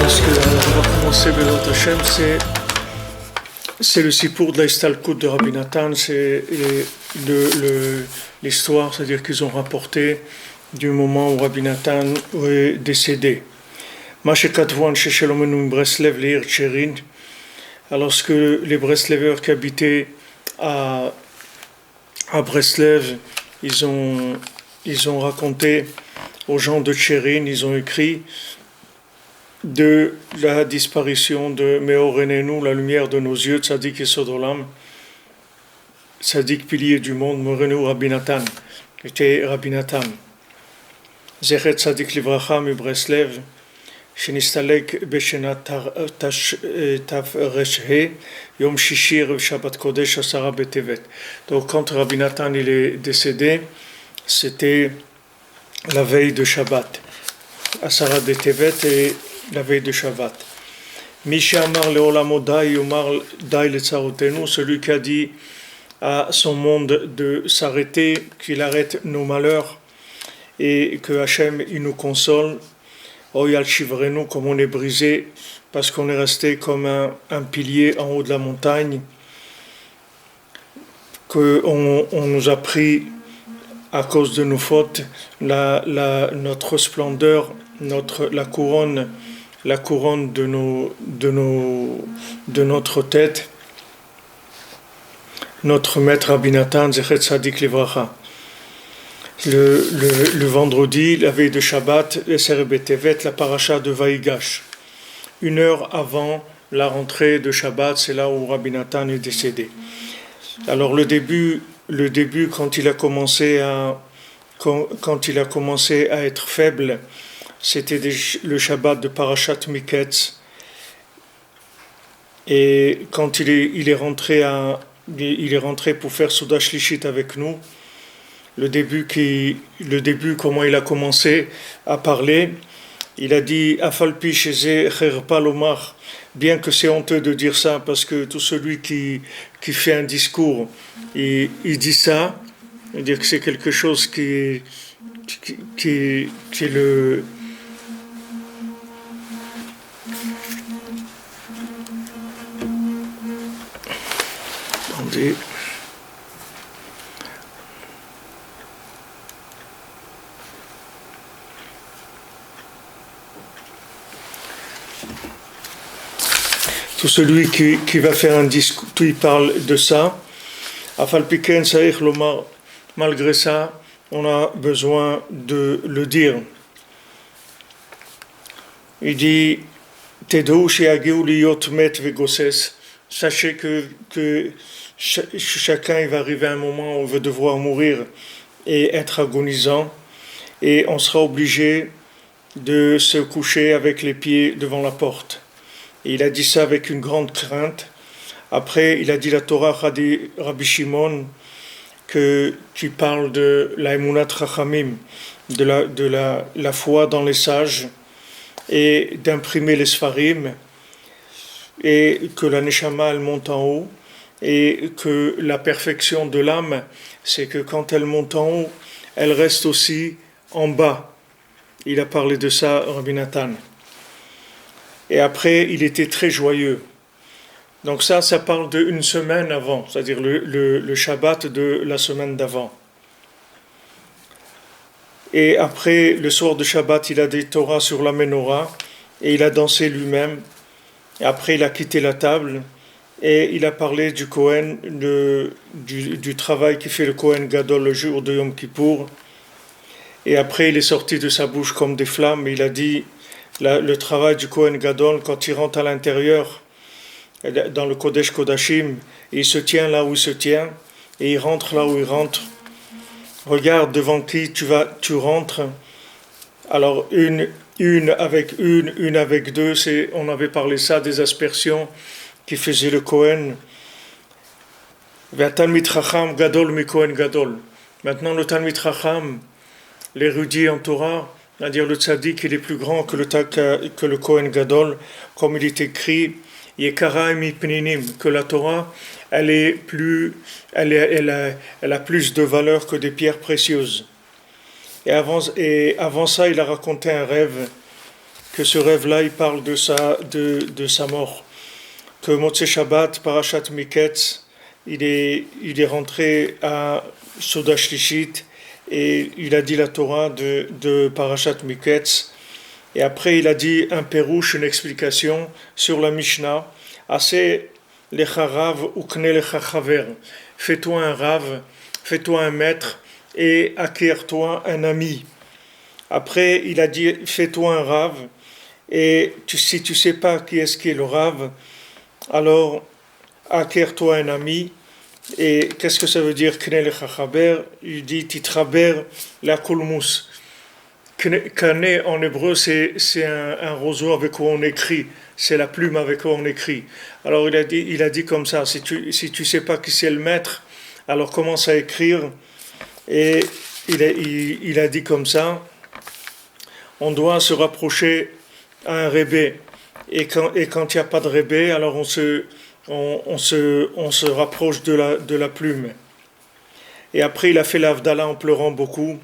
Parce que on va commencer Bezrat Hashem, c'est le sipour de la Istalkut de Rabbi Nathan, c'est l'histoire, c'est-à-dire qu'ils ont rapporté du moment où Rabbi Nathan est décédé. Mashekatvan Sheshelomenu Breslev Leir Tcherin, alors que les Breslevers qui habitaient à Breslev, ils ont raconté aux gens de Tcherin, ils ont écrit de la disparition de Meor Enenu, la lumière de nos yeux, Tzadik Yesod Olam, Tzadik pilier du monde, Morenu Rabbi Nathan, était Rabbi Nathan. Zechet Tzadik Livracha mi Breslev, Shenistalek Beshenat Tafreshe, Yom Shishir Shabbat Kodesh Asara Betevet. Donc quand Rabbi Nathan il est décédé, c'était la veille de Shabbat, Asara Betevet et la veille de Shabbat. Misha Amar Leolamo Dai Omar Dai Letzarotenu, celui qui a dit à son monde de s'arrêter, qu'il arrête nos malheurs et que Hachem il nous console. Oyal Shivrenu, comme on est brisé parce qu'on est resté comme un pilier en haut de la montagne, qu'on nous a pris à cause de nos fautes notre splendeur, la couronne de notre tête, notre maître Rabbi Nathan, Zechet Tzadik Livracha. Le vendredi, la veille de Shabbat, Eser Betevet, la paracha de Vaïgash. 1 heure avant la rentrée de Shabbat, c'est là où Rabbi Nathan est décédé. Alors le début, quand il a commencé à être faible, c'était le Shabbat de Parashat Miketz. Et quand il est rentré pour faire Souda Shlishit avec nous, le début, comment il a commencé à parler, il a dit Afalpi Sheze Cherpa Lomar, bien que c'est honteux de dire ça, parce que tout celui qui fait un discours, il dit ça, c'est-à-dire que c'est quelque chose qui est le. Attendez. Tout celui qui va faire un discours, il parle de ça. Afalpiken Saïch Lomar, malgré ça, on a besoin de le dire. Il dit Tedou she'agiu liyot met vegosses. Sachez que chacun il va arriver à un moment où on va devoir mourir et être agonisant, et on sera obligé de se coucher avec les pieds devant la porte. Et il a dit ça avec une grande crainte. Après, il a dit la Torah Rabbi Shimon, qui parle de la Emunat Chachamim, de la foi dans les sages, et d'imprimer les Sfarim, et que la Neshama elle monte en haut, et que la perfection de l'âme, c'est que quand elle monte en haut, elle reste aussi en bas. Il a parlé de ça, Rabbi Nathan. Et après, il était très joyeux. Donc ça parle d'une semaine avant, c'est-à-dire le Shabbat de la semaine d'avant. Et après, le soir de Shabbat, il a des Torahs sur la menorah, et il a dansé lui-même. Et après, il a quitté la table, et il a parlé du Kohen, du travail qui fait le Kohen Gadol le jour de Yom Kippour. Et après, il est sorti de sa bouche comme des flammes, et il a dit le travail du Kohen Gadol, quand il rentre à l'intérieur, dans le Kodesh Kodashim, il se tient là où il se tient, et il rentre là où il rentre. Regarde devant qui tu rentres. Alors une avec deux, on avait parlé ça des aspersions qui faisait le Kohen. Talmid Chacham Gadol mi Kohen Gadol. Maintenant le Talmid Chacham, l'érudit en Torah, c'est-à-dire le tzaddik, il est plus grand que le Kohen Gadol, comme il est écrit, Yekara mi pninim, que la Torah, elle a plus de valeur que des pierres précieuses. Et avant ça, il a raconté un rêve que ce rêve-là, il parle de sa mort. Que Motzei Shabbat, Parashat Miketz, il est rentré à Soda Shlishit et il a dit la Torah de Parashat Miketz. Et après, il a dit un pérouche, une explication sur la Mishnah. Assez lecha rav ukne lecha chaver. Fais-toi un rav, fais-toi un maître et acquiers-toi un ami. Après, il a dit fais-toi un rav. Et si tu ne sais pas qui est le rav, alors acquiers-toi un ami. Et qu'est-ce que ça veut dire kne lecha chaver? Il dit titraber la kulmus. Kane en hébreu, c'est un roseau avec quoi on écrit, c'est la plume avec quoi on écrit. Alors il a dit comme ça, si tu sais pas qui c'est le maître, alors commence à écrire. Et il a dit comme ça, on doit se rapprocher à un rébé. Et quand il n'y a pas de rébé, alors on se rapproche de la plume. Et après il a fait l'Havdalah en pleurant beaucoup.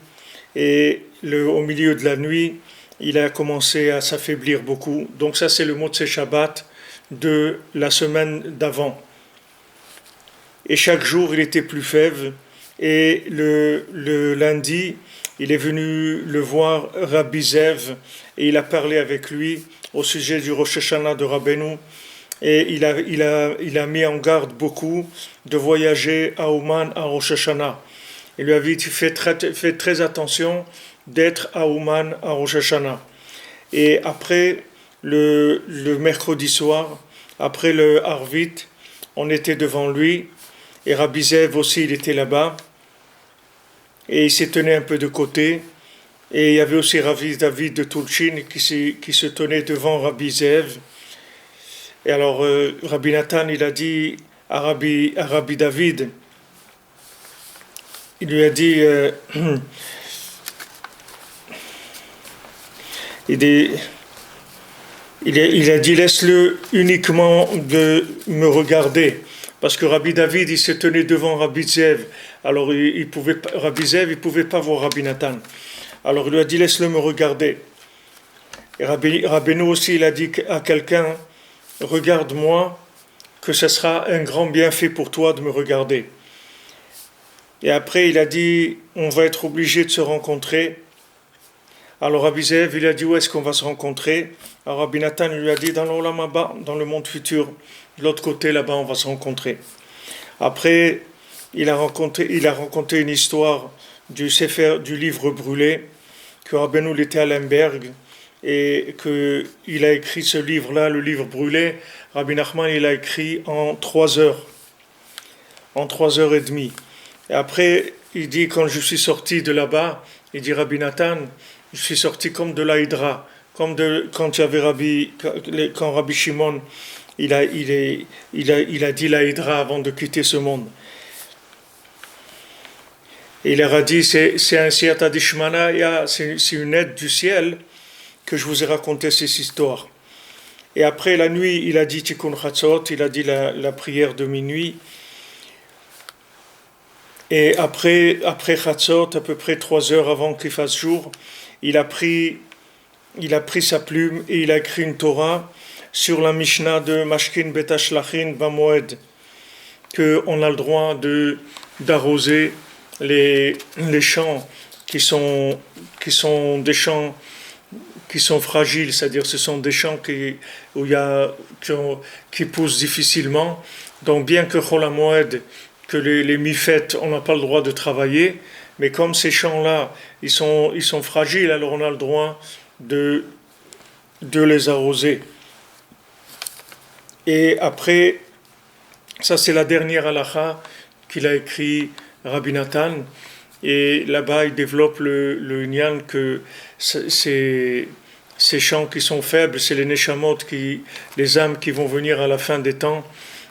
Et au milieu de la nuit, il a commencé à s'affaiblir beaucoup. Donc ça, c'est le Motzei Shabbat de la semaine d'avant. Et chaque jour, il était plus faible. Et le lundi, il est venu le voir Rabbi Zev et il a parlé avec lui au sujet du Rosh Hashanah de Rabbeinu. Et il a mis en garde beaucoup de voyager à Ouman à Rosh Hashanah. Il lui avait dit fais très attention d'être à Ouman à Rosh Hashanah. Et après le mercredi soir, après le Harvit, on était devant lui et Rabbi Zev aussi il était là-bas et il s'est tenu un peu de côté. Et il y avait aussi Rabbi David de Tulchin qui se tenait devant Rabbi Zev. Et alors Rabbi Nathan il a dit à Rabbi David, il lui a dit, il a dit laisse-le uniquement de me regarder, parce que Rabbi David il se tenait devant Rabbi Zev, alors Rabbi Zev il pouvait pas voir Rabbi Nathan, alors il lui a dit laisse-le me regarder. Et Rabbeinu aussi il a dit à quelqu'un regarde-moi, que ce sera un grand bienfait pour toi de me regarder. Et après, il a dit, on va être obligé de se rencontrer. Alors Rabbi Zev, il a dit, où est-ce qu'on va se rencontrer? Alors Rabbi Nathan lui a dit, dans l'Olam Haba, dans le monde futur, de l'autre côté, là-bas, on va se rencontrer. Après, il a raconté une histoire du livre brûlé, que Rabbeinu était à Lemberg, et qu'il a écrit ce livre-là, le livre brûlé. Rabbi Nachman, il a écrit en 3 heures. En 3 heures et demie. Et après, il dit, quand je suis sorti de là-bas, il dit Rabbi Nathan, je suis sorti comme de la Hydra, quand Rabbi Shimon, il a dit la Hydra avant de quitter ce monde. Et il leur a dit, c'est un Siyata Dishmana, c'est une aide du ciel que je vous ai raconté cette histoire. Et après la nuit, il a dit Tikkun Chatzot, il a dit la prière de minuit. Et après Chatzot, à peu près 3 heures avant qu'il fasse jour, il a pris sa plume et il a écrit une Torah sur la Mishnah de Mashkin Betashlachin Bamoed, qu'on a le droit d'arroser les champs qui sont des champs qui sont fragiles, c'est-à-dire ce sont des champs qui poussent difficilement. Donc bien que Chol HaMoed, que les mi-fêtes, on n'a pas le droit de travailler, mais comme ces champs-là, ils sont fragiles, alors on a le droit de les arroser. Et après, ça c'est la dernière halakha qu'il a écrit Rabbi Nathan, et là-bas il développe le inyan que ces champs qui sont faibles, c'est les neshamot, les âmes qui vont venir à la fin des temps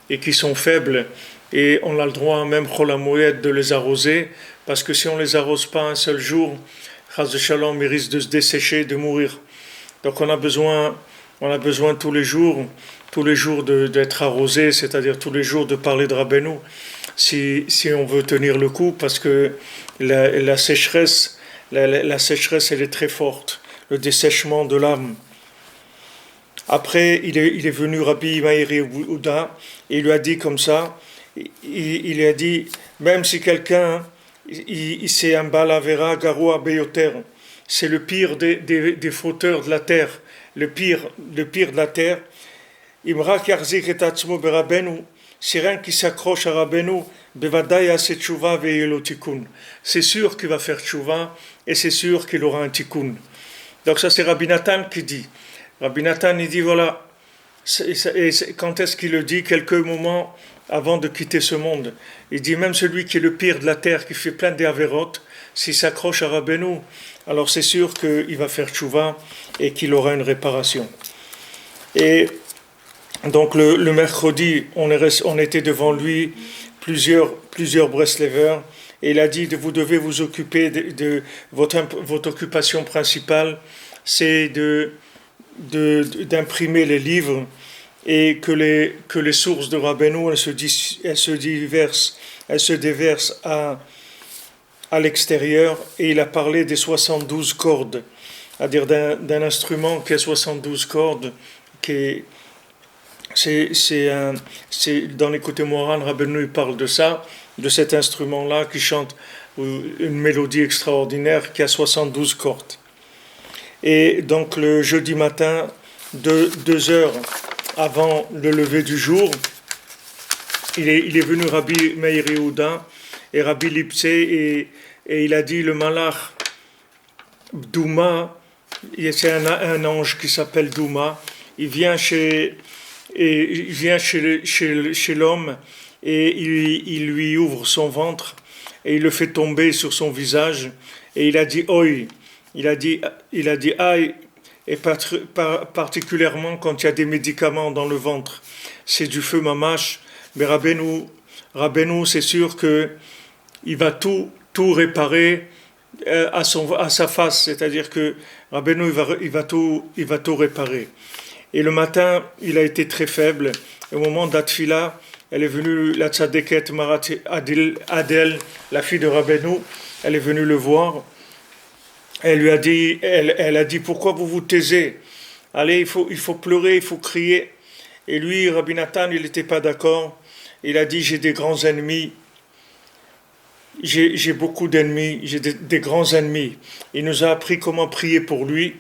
et qui sont faibles, et on a le droit même Chol HaMoed de les arroser, parce que si on les arrose pas un seul jour, Chas de Shalom, ils risquent de se dessécher, de mourir. Donc on a besoin tous les jours d'être arrosé, c'est-à-dire tous les jours de parler de Rabbeinu, si on veut tenir le coup, parce que la sécheresse elle est très forte, le dessèchement de l'âme. Après, il est venu Rabbi Meir Yehuda et il lui a dit comme ça, il lui a dit, même si quelqu'un, c'est un balavera garoua beyoter, c'est le pire des fauteurs de la terre, le pire de la terre, Imrak yarzik et atzmo berabenu, c'est rien qui s'accroche à Rabbeinu, bevadaya se tchouva ve'yelo tikkun. C'est sûr qu'il va faire tchouva et c'est sûr qu'il aura un tikkun. Donc ça c'est Rabbi Nathan qui dit. Rabbi Nathan il dit voilà, quand est-ce qu'il le dit? Quelques moments avant de quitter ce monde. Il dit même celui qui est le pire de la terre, qui fait plein d'avérotes, s'il s'accroche à Rabbeinu, alors c'est sûr qu'il va faire tchouva et qu'il aura une réparation. Et donc le mercredi, on était devant lui, plusieurs Breslevers, et il a dit vous devez vous occuper de votre occupation principale, c'est d'imprimer les livres et que les sources de Rabbeinu elles se déversent à l'extérieur. Et il a parlé des 72 cordes, c'est-à-dire d'un instrument qui a 72 cordes, c'est dans les côtés morales, Rabbeinu parle de ça, de cet instrument-là qui chante une mélodie extraordinaire qui a 72 cordes. Et donc le jeudi matin, 2 heures avant le lever du jour, il est venu Rabbi Meir Yehuda et Rabbi Lipse et il a dit le malach Douma, c'est un ange qui s'appelle Douma, il vient chez l'homme et il lui ouvre son ventre et il le fait tomber sur son visage et il a dit oi, il a dit aïe, et particulièrement quand il y a des médicaments dans le ventre, c'est du feu mamash. Mais Rabbeinu c'est sûr que il va tout réparer à sa face, c'est-à-dire que Rabbeinu il va tout réparer. Et le matin, il a été très faible. Et au moment d'Atfila, elle est venue, la tzadeket Marat Adel, la fille de Rabbeinu, elle est venue le voir. Elle a dit, pourquoi vous vous taisez? Allez, il faut pleurer, il faut crier. Et lui, Rabbi Nathan, il n'était pas d'accord. Il a dit, j'ai des grands ennemis. J'ai beaucoup d'ennemis, j'ai des grands ennemis. Il nous a appris comment prier pour lui,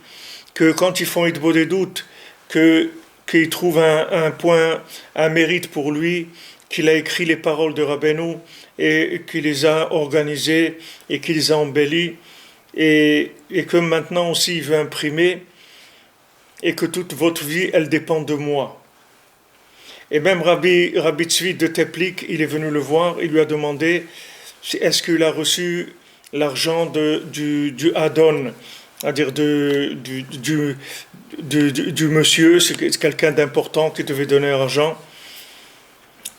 que quand ils font Hitbo des doutes, qu'il trouve un point, un mérite pour lui, qu'il a écrit les paroles de Rabbeinu et qu'il les a organisées et qu'il les a embellies et que maintenant aussi il veut imprimer et que toute votre vie elle dépend de moi. Et même Rabbi Tzvi de Teplik, il est venu le voir, il lui a demandé est-ce qu'il a reçu l'argent du Adon, c'est-à-dire du monsieur, c'est quelqu'un d'important qui devait donner l'argent.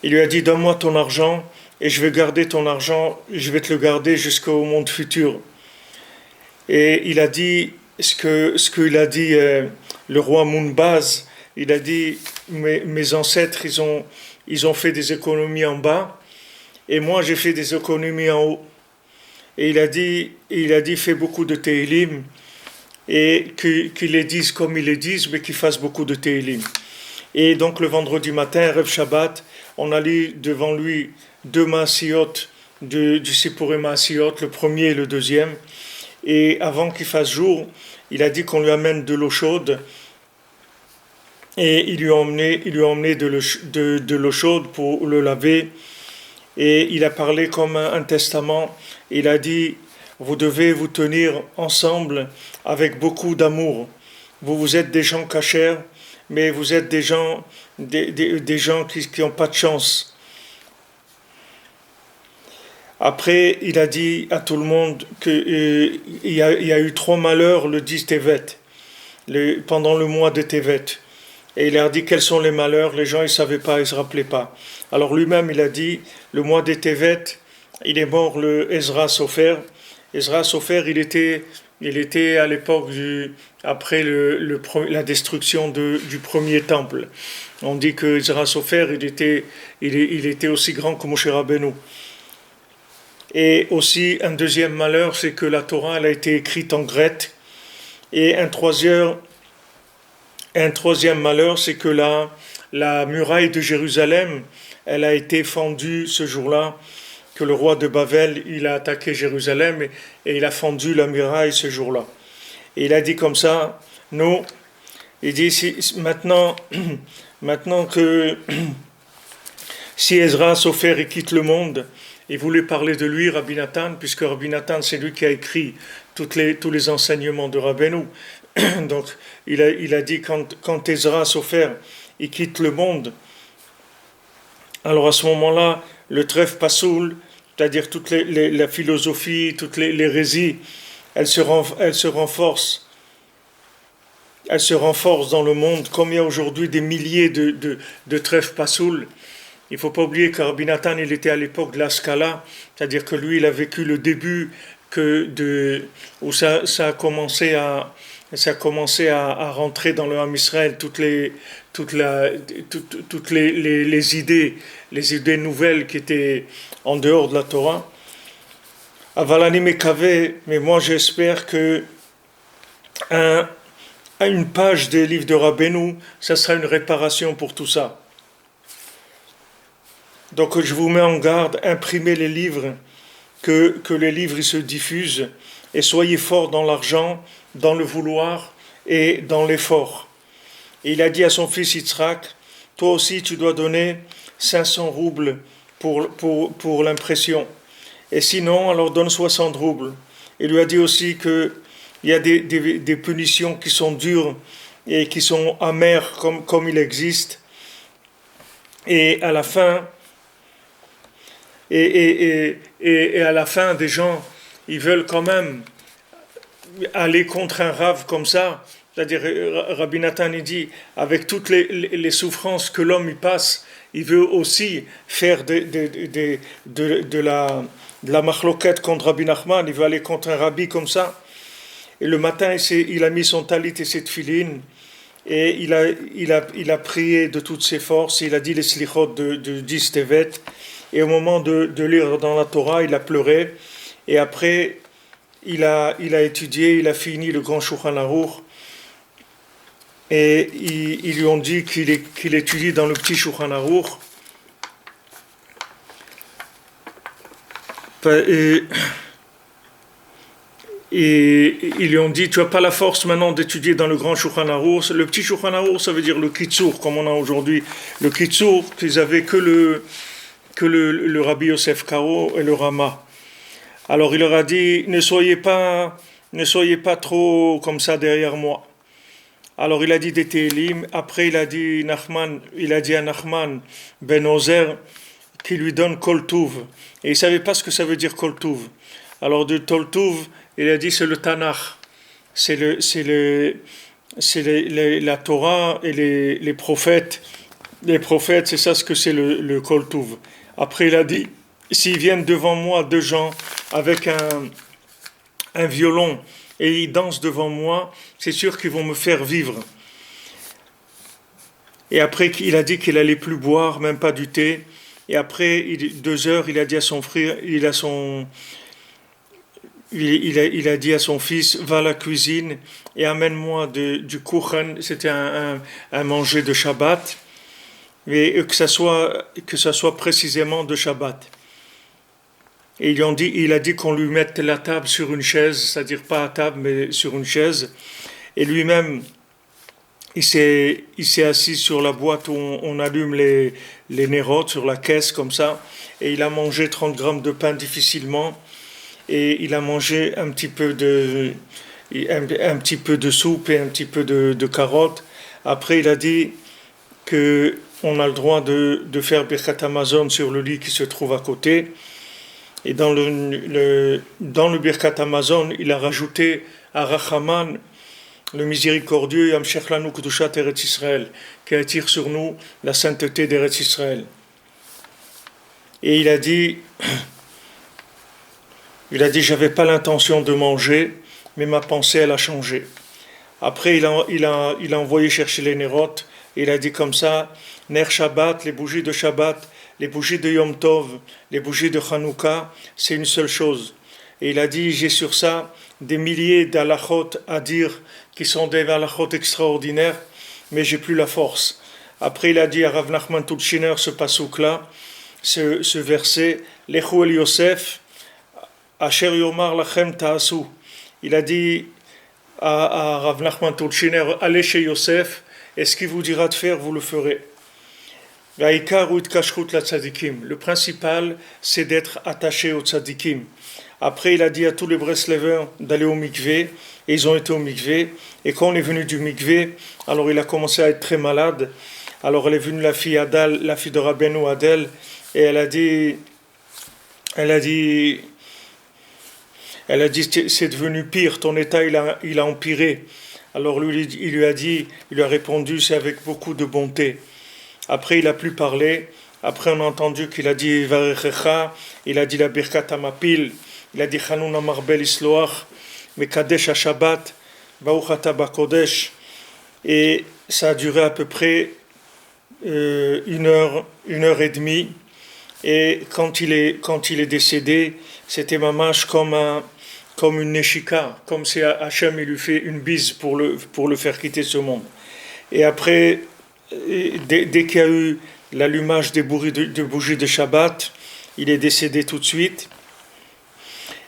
Il lui a dit donne-moi ton argent et je vais garder ton argent, je vais te le garder jusqu'au monde futur. Et il a dit ce qu'il a dit le roi Mounbaz, il a dit mes ancêtres ils ont fait des économies en bas et moi j'ai fait des économies en haut. Et il a dit fais beaucoup de Tehillim et qu'ils les disent comme ils les disent, mais qu'ils fassent beaucoup de Tehillim. Et donc le vendredi matin, Rev Shabbat, on a lu devant lui 2 Maasiyot du Sipurei Maasiyot, le premier et le deuxième. Et avant qu'il fasse jour, il a dit qu'on lui amène de l'eau chaude. Et il lui a emmené de l'eau chaude pour le laver. Et il a parlé comme un testament. Il a dit vous devez vous tenir ensemble avec beaucoup d'amour. Vous êtes des gens cachers, mais vous êtes des gens qui n'ont pas de chance. Après, il a dit à tout le monde qu'il y a eu 3 malheurs le 10 Tevet, pendant le mois de Tevet. Et il a dit quels sont les malheurs, les gens ils ne savaient pas, ils ne se rappelaient pas. Alors lui-même il a dit, le mois de Tevet, il est mort le Ezra Sofer. Ezra Sofer, il était à l'époque après la destruction du premier temple. On dit que Ezra Sofer, il était aussi grand que Moshe Rabbeinu. Et aussi un deuxième malheur, c'est que la Torah elle a été écrite en grec. Et un troisième un troisième malheur, c'est que la muraille de Jérusalem, elle a été fendue ce jour-là, que le roi de Babel, il a attaqué Jérusalem et il a fendu la muraille ce jour-là. Et il a dit comme ça, nous, il dit maintenant, maintenant que si Ezra Sofer il quitte le monde, il voulait parler de lui, Rabbi Nathan, puisque Rabbi Nathan c'est lui qui a écrit tous les enseignements de Rabbeinu. Donc il a dit quand Ezra Sofer il quitte le monde, alors à ce moment-là, le tref pasoul, c'est-à-dire toute la philosophie, toutes les hérésies, elles se renforcent. Elles se renforcent dans le monde, comme il y a aujourd'hui des milliers de tref pasoul. Il ne faut pas oublier que Rabbi Nathan, il était à l'époque de la Scala, c'est-à-dire que lui, il a vécu le début où ça a commencé à rentrer dans le Ham Israël, toutes les idées nouvelles qui étaient en dehors de la Torah. Avalani Mekave, mais moi j'espère que à une page des livres de Rabbeinu, ça sera une réparation pour tout ça. Donc je vous mets en garde, imprimez les livres, que les livres ils se diffusent, et soyez forts dans l'argent, dans le vouloir et dans l'effort. Et il a dit à son fils Yitzhak, toi aussi tu dois donner 500 roubles pour l'impression. Et sinon, alors donne 60 roubles. Il lui a dit aussi qu'il y a des punitions qui sont dures et qui sont amères comme il existe. Et à la fin, et à la fin, des gens, ils veulent quand même aller contre un rave comme ça. C'est-à-dire, Rabbi Nathan il dit, avec toutes les souffrances que l'homme y passe, il veut aussi faire de la machloquette contre Rabbi Nachman, il veut aller contre un rabbi comme ça. Et le matin, il a mis son talit et ses tefilines, et il a prié de toutes ses forces, il a dit les slichot de 10 tevet, et au moment de lire dans la Torah, il a pleuré, et après, il a étudié, il a fini le grand Shulchan Aruch, et ils lui ont dit qu'il étudie dans le petit Shulchan Aruch. Et ils lui ont dit, tu n'as pas la force maintenant d'étudier dans le grand Shulchan Aruch. Le petit Shulchan Aruch, ça veut dire le Kitsur, comme on a aujourd'hui. Le Kitsur, qu'ils avaient que le Rabbi Yosef Karo et le Rama. Alors il leur a dit, ne soyez pas trop comme ça derrière moi. Alors il a dit des Télim, après il a dit à Nachman ben Ozer qui lui donne Kol Tuv. Et il ne savait pas ce que ça veut dire Kol Tuv. Alors de Kol Tuv, il a dit c'est le Tanakh, c'est la Torah et les prophètes. Les prophètes, c'est ça ce que c'est le Kol Tuv. Après il a dit, s'ils viennent devant moi deux gens avec un violon et ils dansent devant moi, c'est sûr qu'ils vont me faire vivre. Et après, il a dit qu'il allait plus boire, même pas du thé. Et après 2 heures, il a dit à son frère, il a dit à son fils, va à la cuisine et amène-moi du kuchen, c'était un manger de Shabbat, et que ça soit précisément de Shabbat. Et il a dit qu'on lui mette la table sur une chaise, c'est-à-dire pas à table, mais sur une chaise. Et lui-même, il s'est assis sur la boîte où on allume les nérotes, sur la caisse, comme ça. Et il a mangé 30 grammes de pain difficilement. Et il a mangé un petit peu de soupe et un petit peu de carottes. Après, il a dit qu'on a le droit de faire Birkat Hamazon sur le lit qui se trouve à côté. Et dans le Birkat Hamazon, il a rajouté à Rachaman, le miséricordieux, Yamshech lanu kedushat Eretz Israël, qui attire sur nous la sainteté d'Eretz Israël. Et il a dit, j'avais pas l'intention de manger, mais ma pensée, elle a changé. Après, il a envoyé chercher les nérotes, et il a dit comme ça, Ner Shabbat, les bougies de Shabbat, les bougies de Yom Tov, les bougies de Hanouka, c'est une seule chose. Et il a dit, j'ai sur ça des milliers d'halachot à dire, qui sont des halachot extraordinaires, mais j'ai plus la force. Après, il a dit à Rav Nachman Tulshiner ce pasouk-là, ce verset, Lechu el Yosef, Asher Yomar Lachem Ta'asu. Il a dit à Rav Nachman Tulshiner, allez chez Yosef, et ce qu'il vous dira de faire, vous le ferez. Le principal, c'est d'être attaché au tzadikim. Après, il a dit à tous les Breslevers d'aller au mikvé, et ils ont été au mikvé. Et quand on est venu du mikvé, alors il a commencé à être très malade. Alors elle est venue la fille Adal, la fille de Rabbeinu Adel, et elle a dit, c'est devenu pire, ton état il a empiré. Alors lui, il lui a répondu, c'est avec beaucoup de bonté. Après, il a plus parlé. Après, on a entendu qu'il a dit Varechecha, il a dit la Birkat Hamapil, il a dit Chanun Amarbel Isloach, Mekadesh HaShabbat, Baruch Ata Bakodesh. Et ça a duré à peu près 1 heure et demie. Et quand il est décédé, c'était mamash comme une neshika, comme si Hachem il lui fait une bise pour le faire quitter ce monde. Et après, dès qu'il y a eu l'allumage des bougies de Shabbat, il est décédé tout de suite.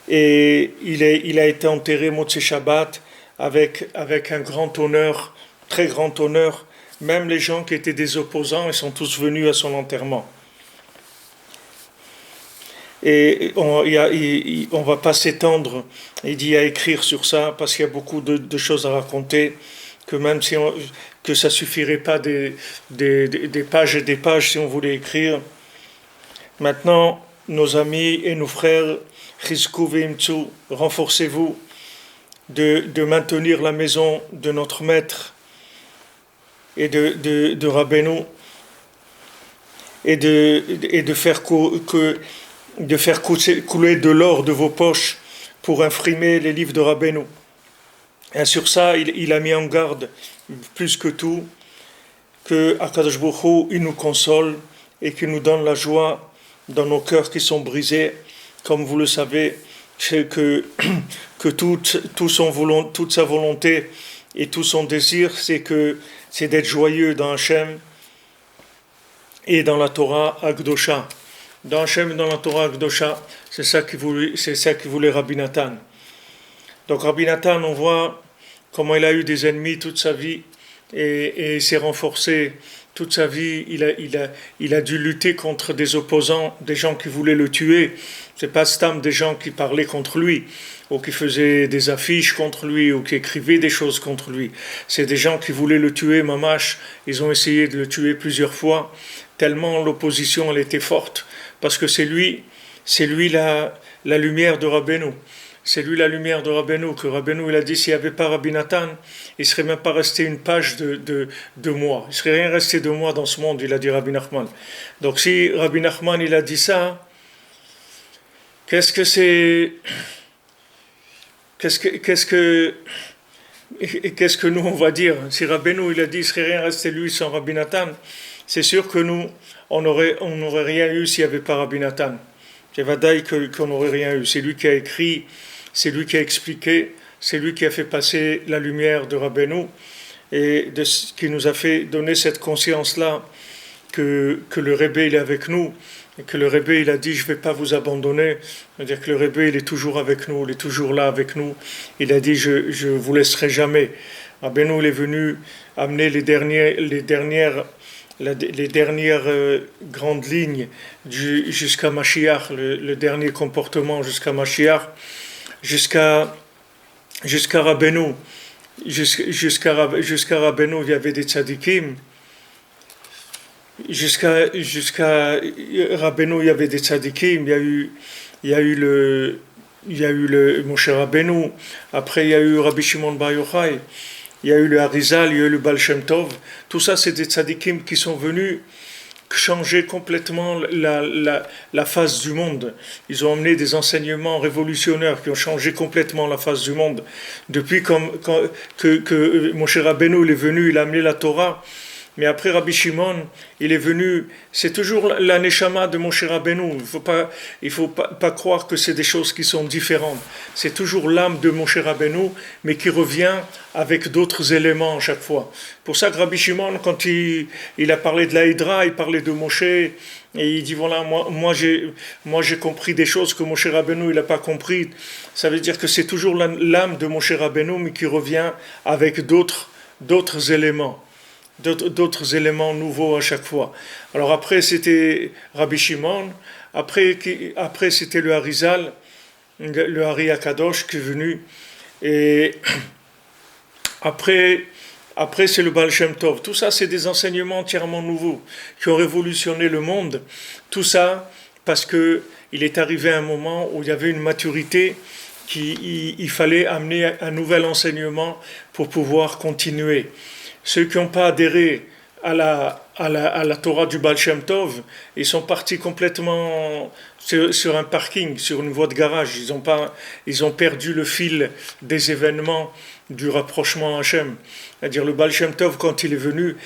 Et il a été enterré Motzei Shabbat avec un grand honneur, très grand honneur. Même les gens qui étaient des opposants, ils sont tous venus à son enterrement. Et on va pas s'étendre, il dit, à écrire sur ça, parce qu'il y a beaucoup de choses à raconter, que même si que ça suffirait pas des pages et des pages si on voulait écrire. Maintenant, nos amis et nos frères, Chizku ve'imtzu, renforcez-vous de maintenir la maison de notre maître et de Rabbeinu, et de faire couler de l'or de vos poches pour imprimer les livres de Rabbeinu. Et sur ça, il a mis en garde, plus que tout, que Akadosh Baruch Hu, il nous console et qu'il nous donne la joie dans nos cœurs qui sont brisés. Comme vous le savez, c'est que toute sa volonté et tout son désir, c'est d'être joyeux dans Hachem et dans la Torah Akdosha. Dans Hachem et dans la Torah Akdosha, c'est ça qui voulait Rabbi Nathan. Donc Rabbi Nathan, on voit comment il a eu des ennemis toute sa vie et s'est renforcé toute sa vie. Il a dû lutter contre des opposants, des gens qui voulaient le tuer. C'est pas stam des gens qui parlaient contre lui ou qui faisaient des affiches contre lui ou qui écrivaient des choses contre lui. C'est des gens qui voulaient le tuer, mamash. Ils ont essayé de le tuer plusieurs fois, tellement l'opposition elle était forte, parce que c'est lui la lumière de Rabbeinu. C'est lui la lumière de Rabbeinu, que Rabbeinu il a dit, s'il n'y avait pas Rabbi Nathan, il ne serait même pas resté une page de moi. Il ne serait rien resté de moi dans ce monde, il a dit Rabbi Nachman. Donc si Rabbi Nachman il a dit ça, qu'est-ce que nous on va dire? Si Rabbeinu il a dit, il ne serait rien resté lui sans Rabbi Nathan, c'est sûr que nous, on n'aurait rien eu s'il n'y avait pas Rabbi Nathan. C'est vadaï qu'on n'aurait rien eu. C'est lui qui a écrit, c'est lui qui a expliqué, c'est lui qui a fait passer la lumière de Rabbeinu et qui nous a fait donner cette conscience-là que le Rebbe il est avec nous et que le Rebbe il a dit je ne vais pas vous abandonner. C'est-à-dire que le Rebbe il est toujours avec nous, il est toujours là avec nous. Il a dit je vous laisserai jamais. Rabbeinu il est venu amener les dernières grandes lignes jusqu'à Mashiach, le dernier comportement jusqu'à Mashiach, jusqu'à Rabbeinu. Jusqu'à Rabbeinu, il y avait des tzadikim. Jusqu'à Rabbeinu, il y avait des tzadikim. Il y a eu le Moshe Rabbeinu. Après, il y a eu Rabbi Shimon Bar Yochai. Il y a eu le Harizal, il y a eu le Baal Shem Tov. Tout ça, c'est des tzadikim qui sont venus changer complètement la face du monde. Ils ont amené des enseignements révolutionnaires qui ont changé complètement la face du monde. Depuis que Moshe Rabbeinu est venu, il a amené la Torah. Mais après Rabbi Shimon, il est venu, c'est toujours la neshama de Moshe Rabbeinu. Il faut pas croire que c'est des choses qui sont différentes. C'est toujours l'âme de Moshe Rabbeinu, mais qui revient avec d'autres éléments à chaque fois. Pour ça que Rabbi Shimon, quand il a parlé de la Hydra, il parlait de Moshe, et il dit voilà, moi j'ai compris des choses que Moshe Rabbeinu il n'a pas compris. Ça veut dire que c'est toujours l'âme de Moshe Rabbeinu, mais qui revient avec d'autres éléments. D'autres éléments nouveaux à chaque fois. Alors après c'était Rabbi Shimon, après c'était le Harizal, le Hari Akadosh qui est venu, et après c'est le Baal Shem Tov. Tout ça c'est des enseignements entièrement nouveaux qui ont révolutionné le monde. Tout ça parce que il est arrivé un moment où il y avait une maturité il fallait amener un nouvel enseignement pour pouvoir continuer. Ceux qui n'ont pas adhéré à la Torah du Baal Shem Tov, ils sont partis complètement sur un parking, sur une voie de garage. Ils ont perdu le fil des événements du rapprochement à Hachem. C'est-à-dire le Baal Shem Tov, quand il est venu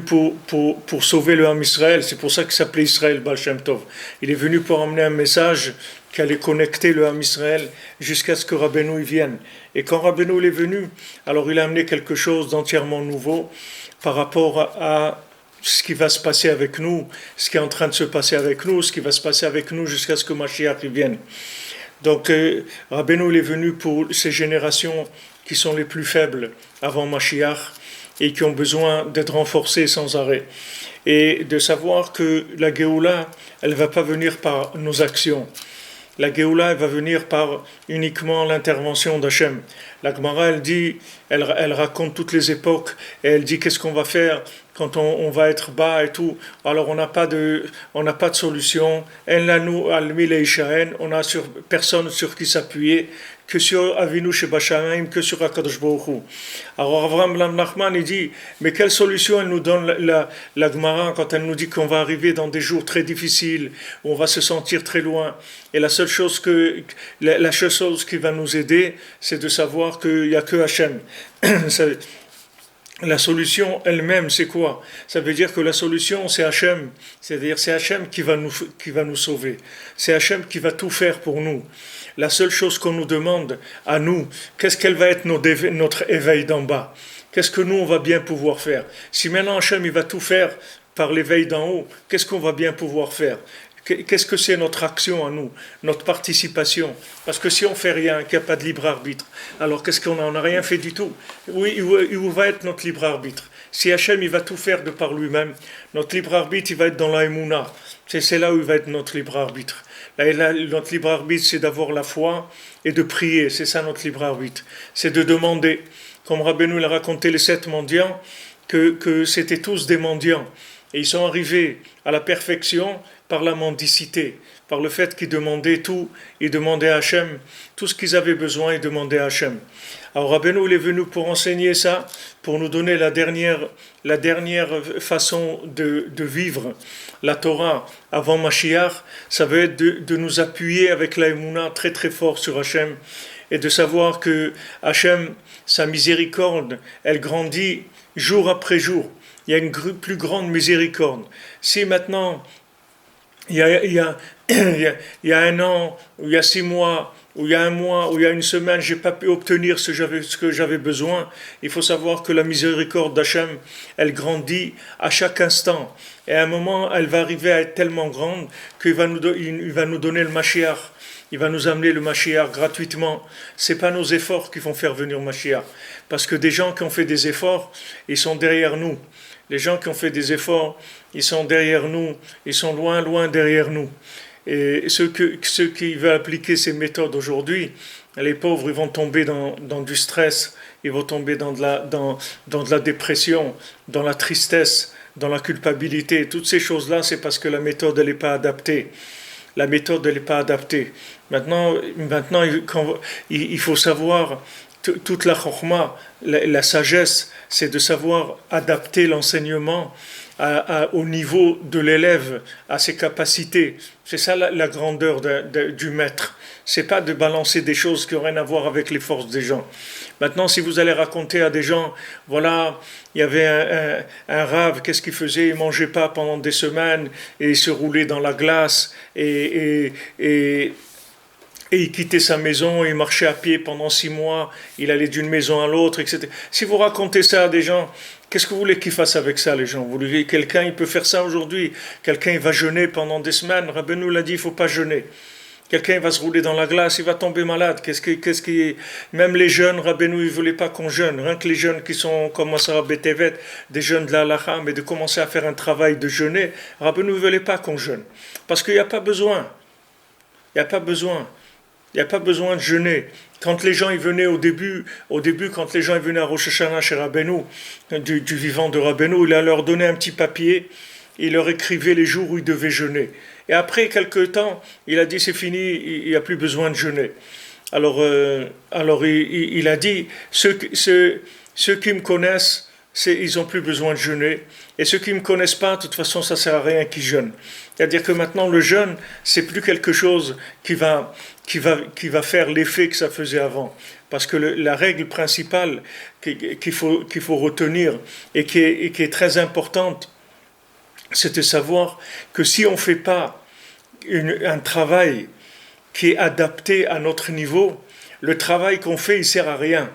pour sauver le Ham Israël. C'est pour ça qu'il s'appelait Israël, Baal Shem Tov. Il est venu pour emmener un message qui allait connecter le Ham Israël jusqu'à ce que Rabbeinu y vienne. Et quand Rabbeinu est venu, alors il a amené quelque chose d'entièrement nouveau par rapport à ce qui va se passer avec nous, ce qui est en train de se passer avec nous, ce qui va se passer avec nous jusqu'à ce que Mashiach y vienne. Donc Rabbeinu est venu pour ces générations qui sont les plus faibles avant Mashiach et qui ont besoin d'être renforcées sans arrêt. Et de savoir que la Géoula, elle ne va pas venir par nos actions. La Géoula, elle va venir par uniquement l'intervention d'Hachem. La Gemara, elle raconte toutes les époques, et elle dit qu'est-ce qu'on va faire quand on va être bas et tout. Alors on n'a pas de solution. En lanu al mileishaen, on n'a personne sur qui s'appuyer, que sur Avinu Shebashamayim, que sur Akadosh Baruch Hu. Alors Avraham Lam Nachman, il dit, mais quelle solution elle nous donne la Gemara quand elle nous dit qu'on va arriver dans des jours très difficiles, où on va se sentir très loin. Et la seule chose qui va nous aider, c'est de savoir qu'il n'y a que Hachem. La solution elle-même, c'est quoi? Ça veut dire que la solution, c'est Hachem. C'est-à-dire, c'est Hachem qui va nous sauver. C'est Hachem qui va tout faire pour nous. La seule chose qu'on nous demande à nous, qu'est-ce qu'elle va être notre éveil d'en bas? Qu'est-ce que nous, on va bien pouvoir faire? Si maintenant Hachem, il va tout faire par l'éveil d'en haut, qu'est-ce qu'on va bien pouvoir faire? Qu'est-ce que c'est notre action à nous, notre participation? Parce que si on fait rien, qu'il n'y a pas de libre arbitre, alors qu'est-ce qu'on a? On n'a rien fait du tout. Oui, où va être notre libre arbitre? Si Hachem, il va tout faire de par lui-même, notre libre arbitre, il va être dans la Emouna. C'est là où il va être notre libre arbitre. Notre libre arbitre, c'est d'avoir la foi et de prier. C'est ça notre libre arbitre. C'est de demander. Comme Rabbeinu l'a raconté, les 7 mendiants, que c'était tous des mendiants. Et ils sont arrivés à la perfection par la mendicité, par le fait qu'ils demandaient tout, ils demandaient à Hachem, tout ce qu'ils avaient besoin, ils demandaient à Hachem. Alors Rabbeinu est venu pour enseigner ça, pour nous donner la dernière façon de vivre la Torah avant Mashiach. Ça veut être de nous appuyer avec la Emouna très très fort sur Hachem, et de savoir que Hachem, sa miséricorde, elle grandit jour après jour. Il y a une plus grande miséricorde. Si maintenant, il y a un an, ou il y a 6 mois, ou il y a un mois, ou il y a une semaine, je n'ai pas pu obtenir ce que j'avais besoin, il faut savoir que la miséricorde d'Hachem, elle grandit à chaque instant. Et à un moment, elle va arriver à être tellement grande qu'il va nous donner le Mashiach. Il va nous amener le Mashiach gratuitement. Ce n'est pas nos efforts qui vont faire venir le Mashiach. Parce que des gens qui ont fait des efforts, ils sont derrière nous. Les gens qui ont fait des efforts, ils sont derrière nous, ils sont loin, loin derrière nous. Et ceux qui veulent appliquer ces méthodes aujourd'hui, les pauvres, ils vont tomber dans du stress, ils vont tomber dans de la dépression, dans la tristesse, dans la culpabilité. Toutes ces choses-là, c'est parce que la méthode, elle n'est pas adaptée. La méthode, elle n'est pas adaptée. Maintenant, il faut savoir toute la chorma, la sagesse, c'est de savoir adapter l'enseignement au niveau de l'élève, à ses capacités. C'est ça la grandeur du maître. C'est pas de balancer des choses qui n'ont rien à voir avec les forces des gens. Maintenant, si vous allez raconter à des gens, voilà, il y avait un rave, qu'est-ce qu'il faisait? Il mangeait pas pendant des semaines et il se roulait dans la glace et il quittait sa maison, il marchait à pied pendant 6 mois, il allait d'une maison à l'autre, etc. Si vous racontez ça à des gens, qu'est-ce que vous voulez qu'ils fassent avec ça, les gens? Vous voulez quelqu'un, il peut faire ça aujourd'hui. Quelqu'un, il va jeûner pendant des semaines. Rabbeinu l'a dit, il ne faut pas jeûner. Quelqu'un, il va se rouler dans la glace, il va tomber malade. Même les jeunes, Rabbeinu, il ne voulait pas qu'on jeûne. Rien que les jeunes qui sont, comme Sarah Betevet, des jeunes de la halakha, mais de commencer à faire un travail de jeûner, Rabbeinu ne voulait pas qu'on jeûne. Parce qu'il n'y a pas besoin. Il n'y a pas besoin. Il n'y a pas besoin de jeûner. Quand les gens y venaient au début, quand les gens y venaient à Rosh Hashanah chez Rabbeinu, du vivant de Rabbeinu, il a leur donné un petit papier, il leur écrivait les jours où ils devaient jeûner. Et après quelques temps, il a dit c'est fini, il n'y a plus besoin de jeûner. Alors il a dit ceux qui me connaissent, ils n'ont plus besoin de jeûner. Et ceux qui ne me connaissent pas, de toute façon, ça ne sert à rien qu'ils jeûnent. C'est-à-dire que maintenant, le jeûne, c'est plus quelque chose qui va faire l'effet que ça faisait avant. Parce que la règle principale qu'il faut retenir et qui est très importante, c'est de savoir que si on ne fait pas un travail qui est adapté à notre niveau, le travail qu'on fait, il ne sert à rien.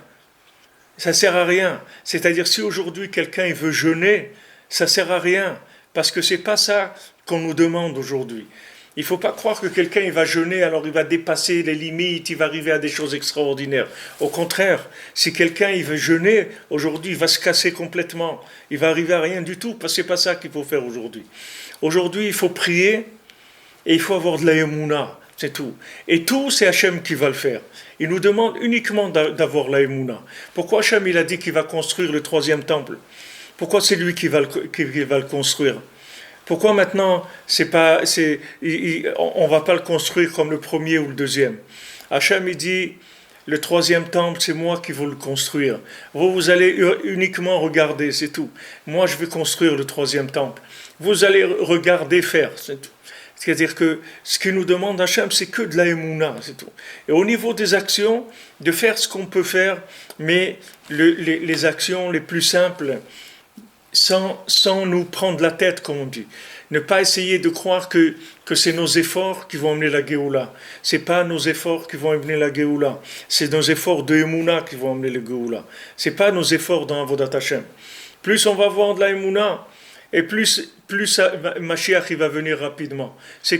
Ça ne sert à rien. C'est-à-dire, si aujourd'hui quelqu'un il veut jeûner, ça ne sert à rien. Parce que ce n'est pas ça qu'on nous demande aujourd'hui. Il ne faut pas croire que quelqu'un il va jeûner, alors il va dépasser les limites, il va arriver à des choses extraordinaires. Au contraire, si quelqu'un il veut jeûner, aujourd'hui il va se casser complètement. Il va arriver à rien du tout, parce que ce n'est pas ça qu'il faut faire aujourd'hui. Aujourd'hui, il faut prier et il faut avoir de la émouna. C'est tout. Et tout, c'est Hachem qui va le faire. Il nous demande uniquement d'avoir la émouna. Pourquoi Hachem il a dit qu'il va construire le 3e temple? Pourquoi c'est lui qui va le construire? Pourquoi maintenant on ne va pas le construire comme le premier ou le deuxième? Hachem il dit le 3e temple c'est moi qui vais le construire. Vous allez uniquement regarder, c'est tout. Moi je vais construire le 3e temple. Vous allez regarder faire, c'est tout. C'est-à-dire que ce qu'il nous demande Hachem, c'est que de la émouna, c'est tout. Et au niveau des actions, de faire ce qu'on peut faire, mais les actions les plus simples, sans nous prendre la tête, comme on dit. Ne pas essayer de croire que c'est nos efforts qui vont amener la Géoula. Ce n'est pas nos efforts qui vont amener la Géoula. C'est nos efforts de Emouna qui vont amener la Géoula. Ce n'est pas nos efforts dans Avodat Hashem. Plus on va avoir de la Emouna, et plus Mashiach il va venir rapidement. C'est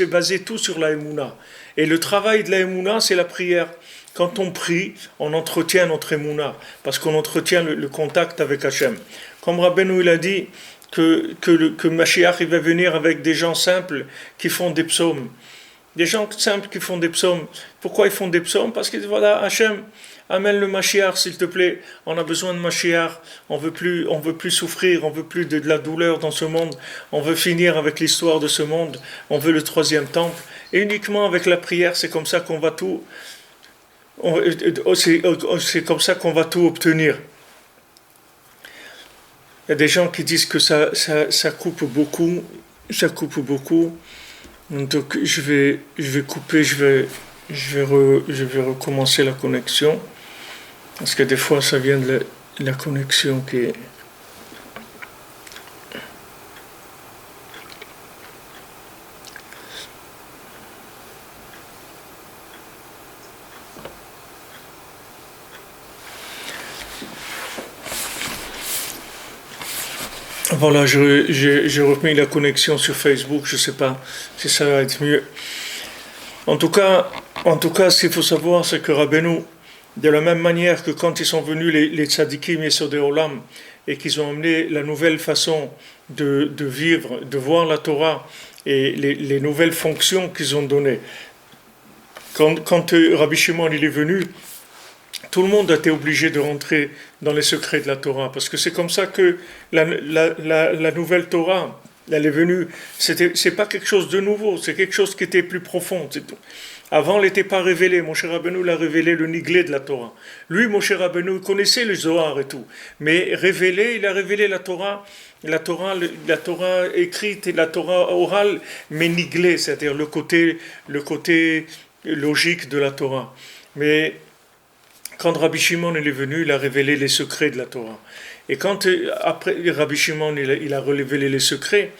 basé tout sur la Emouna. Et le travail de la Emouna, c'est la prière. Quand on prie, on entretient notre Emouna, parce qu'on entretient le contact avec Hachem. Comme Rabbeinu il a dit que Mashiach il va venir avec des gens simples qui font des psaumes. Des gens simples qui font des psaumes. Pourquoi ils font des psaumes? Parce que voilà, Hachem, amène le Mashiach, s'il te plaît. On a besoin de Mashiach. On veut plus souffrir. On veut plus de la douleur dans ce monde. On veut finir avec l'histoire de ce monde. On veut le 3e temple. Et uniquement avec la prière, c'est comme ça qu'on va tout. C'est comme ça qu'on va tout obtenir. Il y a des gens qui disent que ça coupe beaucoup. Ça coupe beaucoup. Donc je vais couper. Je vais recommencer la connexion. Parce que des fois, ça vient de la connexion qui est... Voilà, j'ai remis la connexion sur Facebook. Je ne sais pas si ça va être mieux. En tout cas, ce qu'il faut savoir, c'est que Rabbeinu, de la même manière que quand ils sont venus les tzadikim Yesodei Olam et qu'ils ont amené la nouvelle façon de vivre, de voir la Torah et les nouvelles fonctions qu'ils ont données. Quand Rabbi Shimon il est venu, tout le monde a été obligé de rentrer dans les secrets de la Torah, parce que c'est comme ça que la nouvelle Torah, elle est venue. C'est pas quelque chose de nouveau, c'est quelque chose qui était plus profond, c'est tout. Avant, elle n'était pas révélée. Moshe Rabbeinu l'a révélé le niglé de la Torah. Lui, Moshe Rabbeinu connaissait le Zohar et tout. Mais révélé, il a révélé la Torah écrite et la Torah orale, mais niglé, c'est-à-dire le côté logique de la Torah. Mais quand Rabbi Shimon est venu, il a révélé les secrets de la Torah. Et quand après Rabbi Shimon il a révélé les secrets,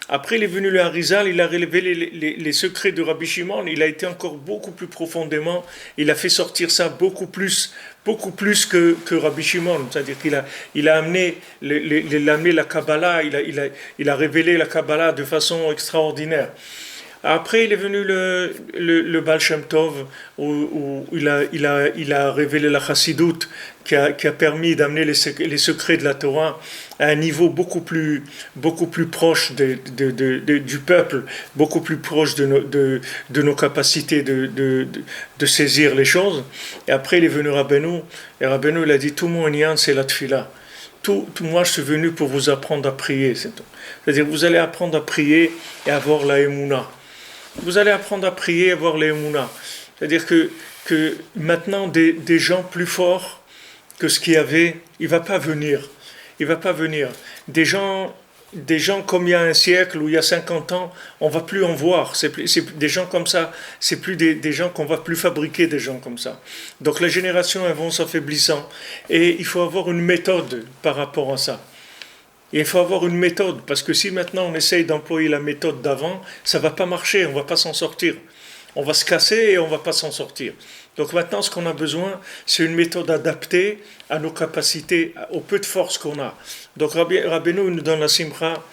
après il est venu le Harizal, il a révélé les secrets de Rabbi Shimon, il a été encore beaucoup plus profondément, il a fait sortir ça beaucoup plus que Rabbi Shimon, c'est-à-dire il a amené la Kabbalah, il a révélé la Kabbalah de façon extraordinaire. Après, il est venu le Baal Shem Tov, où il a révélé la Chassidoute, qui a permis d'amener les secrets de la Torah à un niveau beaucoup plus proche du peuple, beaucoup plus proche de nos capacités de saisir les choses. Et après, il est venu Rabbeinu, et Rabbeinu, il a dit, tout mon Inyan, c'est la Tfila. Tout, moi, je suis venu pour vous apprendre à prier. C'est-à-dire, vous allez apprendre à prier et avoir la Emouna. Vous allez apprendre à prier et avoir les Emouna. C'est-à-dire que maintenant, des gens plus forts que ce qu'il y avait, il ne va pas venir. Il va pas venir. Des gens comme il y a un siècle ou il y a 50 ans, on ne va plus en voir. C'est des gens comme ça, c'est plus des gens qu'on ne va plus fabriquer, des gens comme ça. Donc les générations, elles vont s'affaiblissant. Et il faut avoir une méthode par rapport à ça. Et il faut avoir une méthode, parce que si maintenant on essaye d'employer la méthode d'avant, ça ne va pas marcher, on ne va pas s'en sortir. On va se casser et on ne va pas s'en sortir. Donc maintenant, ce qu'on a besoin, c'est une méthode adaptée à nos capacités, au peu de force qu'on a. Donc Rabbeinu nous donne la simcha,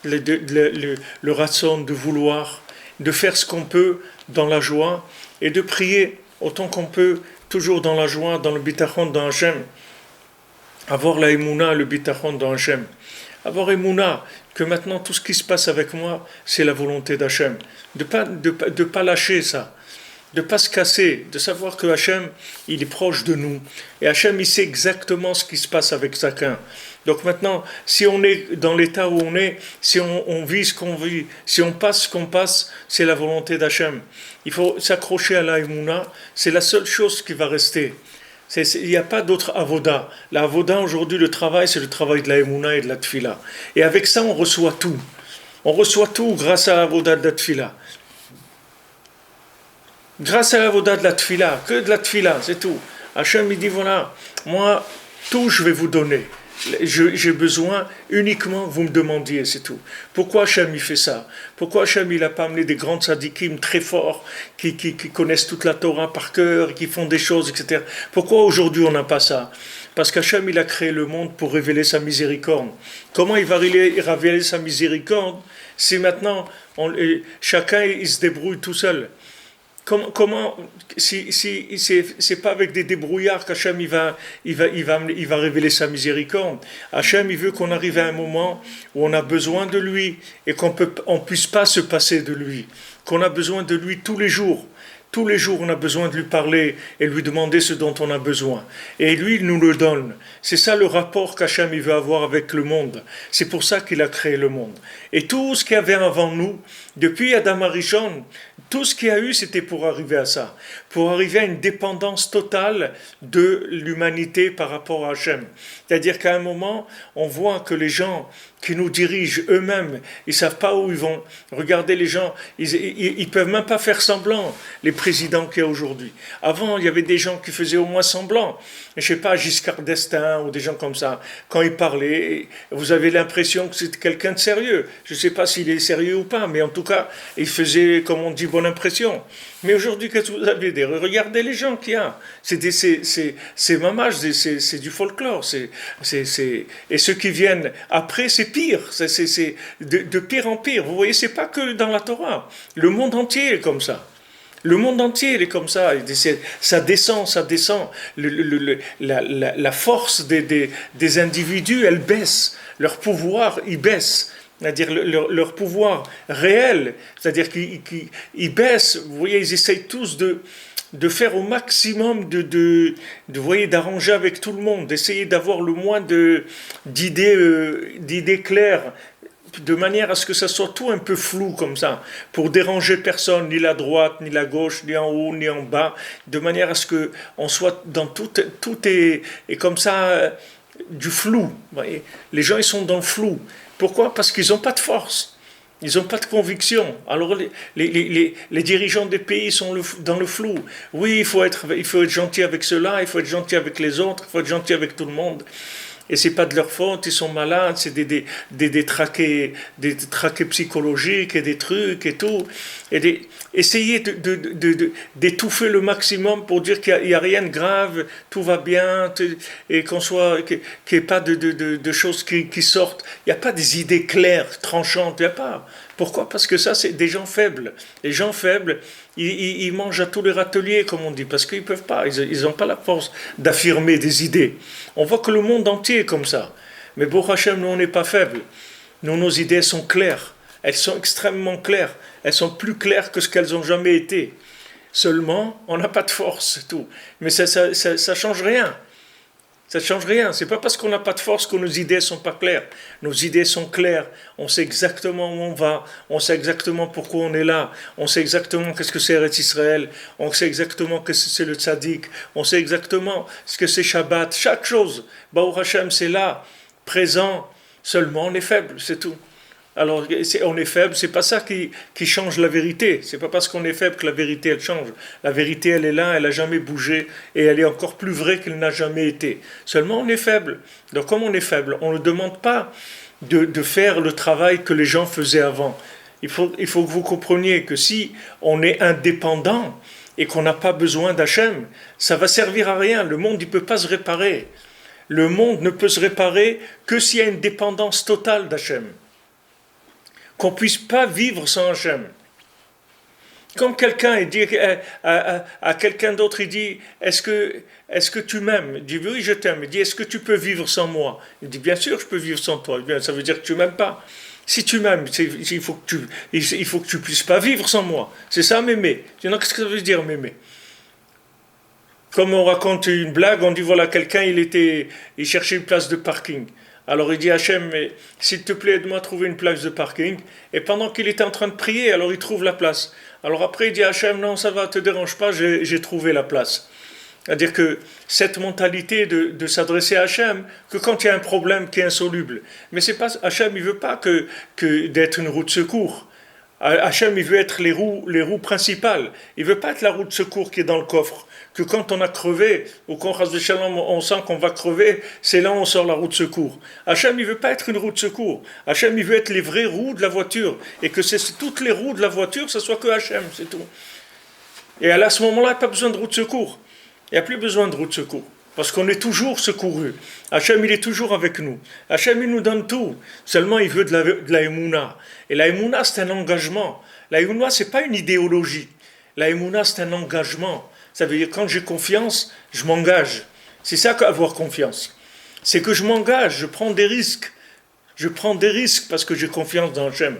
le ratson de vouloir, de faire ce qu'on peut dans la joie et de prier autant qu'on peut, toujours dans la joie, dans le bitachon, dans Hachem. Avoir la émouna, le bitachon dans Hachem. Avoir émouna, que maintenant tout ce qui se passe avec moi, c'est la volonté d'Hachem. De pas lâcher ça. De ne pas se casser, de savoir que Hachem, il est proche de nous. Et Hachem, il sait exactement ce qui se passe avec chacun. Donc maintenant, si on est dans l'état où on est, si on vit ce qu'on vit, si on passe ce qu'on passe, c'est la volonté d'Hachem. Il faut s'accrocher à la Emouna, c'est la seule chose qui va rester. Il n'y a pas d'autre avoda. La avoda, aujourd'hui, le travail, c'est le travail de la Emouna et de la Tfila. Et avec ça, on reçoit tout. On reçoit tout grâce à l'avoda de la Tfila. Grâce à l'avoda de la Tfila, que de la Tfila, c'est tout. Hachem, il dit, voilà, moi, tout je vais vous donner. J'ai besoin uniquement vous me demandiez, c'est tout. Pourquoi Hachem il fait ça? Pourquoi Hachem il n'a pas amené des grands tzadikim très forts qui connaissent toute la Torah par cœur, qui font des choses, etc. Pourquoi aujourd'hui on n'a pas ça? Parce qu'Hachem il a créé le monde pour révéler sa miséricorde. Comment il va révéler sa miséricorde si maintenant chacun il se débrouille tout seul? Comment si c'est pas avec des débrouillards qu'Hachem il va révéler sa miséricorde. Hachem il veut qu'on arrive à un moment où on a besoin de lui et on puisse pas se passer de lui, qu'on a besoin de lui tous les jours. Tous les jours, on a besoin de lui parler et lui demander ce dont on a besoin. Et lui, il nous le donne. C'est ça le rapport qu'Hachem il veut avoir avec le monde. C'est pour ça qu'il a créé le monde. Et tout ce qu'il y avait avant nous, depuis Adam Arishon, tout ce qu'il y a eu, c'était pour arriver à ça. Pour arriver à une dépendance totale de l'humanité par rapport à Hachem. C'est-à-dire qu'à un moment, on voit que les gens qui nous dirigent eux-mêmes, ils ne savent pas où ils vont. Regardez les gens, ils ne peuvent même pas faire semblant, les présidents qu'il y a aujourd'hui. Avant, il y avait des gens qui faisaient au moins semblant. Je ne sais pas, Giscard d'Estaing ou des gens comme ça. Quand ils parlaient, vous avez l'impression que c'est quelqu'un de sérieux. Je ne sais pas s'il est sérieux ou pas, mais en tout cas, il faisait, comme on dit, bonne impression. Mais aujourd'hui, qu'est-ce que vous avez dit? Regardez les gens qu'il y a. C'est mamage, c'est du folklore. Et ceux qui viennent après, c'est pire. C'est de pire en pire. Vous voyez, c'est pas que dans la Torah. Le monde entier est comme ça. Le monde entier il est comme ça. Ça descend. La force des individus, elle baisse. Leur pouvoir, il baisse. C'est-à-dire leur pouvoir réel, c'est-à-dire qu'ils baissent. Vous voyez, ils essayent tous de faire au maximum d'arranger avec tout le monde, d'essayer d'avoir le moins d'idées claires. de manière à ce que ça soit tout un peu flou comme ça, pour déranger personne, ni la droite, ni la gauche, ni en haut, ni en bas, de manière à ce que on soit dans tout est comme ça du flou. Vous voyez. Les gens ils sont dans le flou. Pourquoi? Parce qu'ils n'ont pas de force. Ils n'ont pas de conviction. Alors les dirigeants des pays sont dans le flou. Oui, il faut être gentil avec ceux-là, il faut être gentil avec les autres, il faut être gentil avec tout le monde. Et c'est pas de leur faute, ils sont malades, c'est des traqués psychologiques et des trucs et tout. Essayer d'étouffer le maximum pour dire qu'il n'y a rien de grave, tout va bien, et qu'il n'y ait pas de choses qui sortent. Il n'y a pas des idées claires, tranchantes, il n'y a pas. Pourquoi? Parce que ça, c'est des gens faibles. Les gens faibles, ils mangent à tous les râteliers, comme on dit, parce qu'ils ne peuvent pas, ils n'ont pas la force d'affirmer des idées. On voit que le monde entier est comme ça. Mais Baruch Hashem, nous, on n'est pas faibles. Nous, nos idées sont claires. Elles sont extrêmement claires. Elles sont plus claires que ce qu'elles ont jamais été. Seulement, on n'a pas de force, c'est tout. Mais ça change rien. Ça ne change rien. C'est pas parce qu'on n'a pas de force que nos idées sont pas claires. Nos idées sont claires. On sait exactement où on va. On sait exactement pourquoi on est là. On sait exactement qu'est-ce que c'est Eretz Israël. On sait exactement qu'est-ce que c'est le tzaddik. On sait exactement ce que c'est Shabbat. Chaque chose. Baruch Hashem, c'est là, présent. Seulement, on est faible, c'est tout. Alors, on est faible, c'est pas ça qui change la vérité. C'est pas parce qu'on est faible que la vérité, elle change. La vérité, elle est là, elle n'a jamais bougé, et elle est encore plus vraie qu'elle n'a jamais été. Seulement, on est faible. Donc, comme on est faible, on ne demande pas de faire le travail que les gens faisaient avant. Il faut que vous compreniez que si on est indépendant et qu'on n'a pas besoin d'Hachem, ça va servir à rien. Le monde, il ne peut pas se réparer. Le monde ne peut se réparer que s'il y a une dépendance totale d'Hachem. Qu'on ne puisse pas vivre sans Hachem. Comme quelqu'un dit à quelqu'un d'autre, il dit, est-ce que tu m'aimes? Il dit, oui, je t'aime. Il dit, est-ce que tu peux vivre sans moi? Il dit, bien sûr, je peux vivre sans toi. Bien, ça veut dire que tu ne m'aimes pas. Si tu m'aimes, il faut que tu puisses pas vivre sans moi. C'est ça, m'aimer. Qu'est-ce que ça veut dire, m'aimer? Comme on raconte une blague, on dit, voilà, quelqu'un, il cherchait une place de parking. Alors il dit Hachem, mais s'il te plaît, aide-moi à trouver une place de parking. Et pendant qu'il était en train de prier, alors il trouve la place. Alors après il dit Hachem, non, ça va, te dérange pas, j'ai trouvé la place. C'est-à-dire que cette mentalité de s'adresser à Hachem, que quand il y a un problème qui est insoluble. Mais c'est pas, Hachem, il veut pas que d'être une roue de secours. Hachem, il veut être les roues principales. Il veut pas être la roue de secours qui est dans le coffre. Que quand on a crevé, ou quand on sent qu'on va crever, c'est là où on sort la roue de secours. Hachem, il veut pas être une roue de secours. Hachem, il veut être les vraies roues de la voiture. Et que toutes les roues de la voiture, ce soit que Hachem, c'est tout. Et à ce moment-là, il n'y a pas besoin de roue de secours. Il n'y a plus besoin de roue de secours. Parce qu'on est toujours secouru. Hachem, il est toujours avec nous. Hachem, il nous donne tout. Seulement, il veut de la émouna. Et la émouna, c'est un engagement. La émouna, ce n'est pas une idéologie. La émouna, c'est un engagement. Ça veut dire, quand j'ai confiance, je m'engage. C'est ça qu'avoir confiance. C'est que je m'engage, je prends des risques. Je prends des risques parce que j'ai confiance dans Hachem.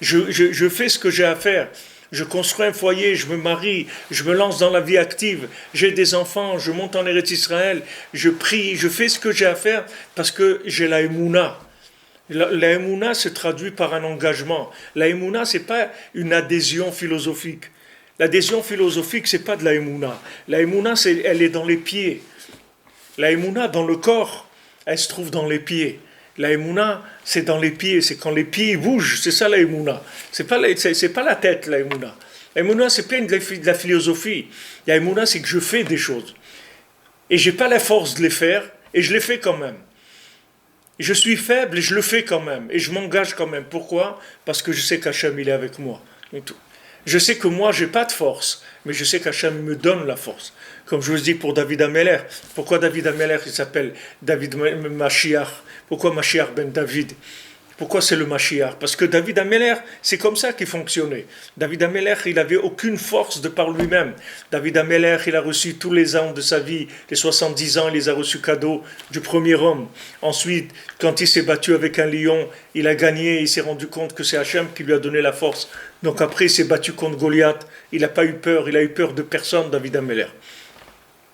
Je fais ce que j'ai à faire. Je construis un foyer, je me marie, je me lance dans la vie active, j'ai des enfants, je monte en Eretz Israël, je prie, je fais ce que j'ai à faire parce que j'ai la émouna. La émouna se traduit par un engagement. La émouna, ce n'est pas une adhésion philosophique. L'adhésion philosophique, ce n'est pas de la émouna. La émouna, elle est dans les pieds. La émouna, dans le corps, elle se trouve dans les pieds. La émouna, c'est dans les pieds, c'est quand les pieds bougent, c'est ça la émouna. C'est pas la tête, la émouna. La émouna, c'est pas de la philosophie. La émouna, c'est que je fais des choses. Et j'ai pas la force de les faire, et je les fais quand même. Je suis faible, et je le fais quand même. Et je m'engage quand même. Pourquoi? Parce que je sais qu'Hachem, il est avec moi. Et tout. Je sais que moi, j'ai pas de force, mais je sais qu'Hachem me donne la force. Comme je vous dis pour David Ameller. Pourquoi David Ameller, il s'appelle David Mashiach? Pourquoi Mashiach ben David? Pourquoi c'est le Mashiach? Parce que David Ameller, c'est comme ça qu'il fonctionnait. David Ameller, il n'avait aucune force de par lui-même. David Ameller, il a reçu tous les ans de sa vie, les 70 ans, il les a reçus cadeaux du premier homme. Ensuite, quand il s'est battu avec un lion, il a gagné, il s'est rendu compte que c'est Hachem qui lui a donné la force. Donc après, il s'est battu contre Goliath, il n'a pas eu peur, il a eu peur de personne, David Ameller.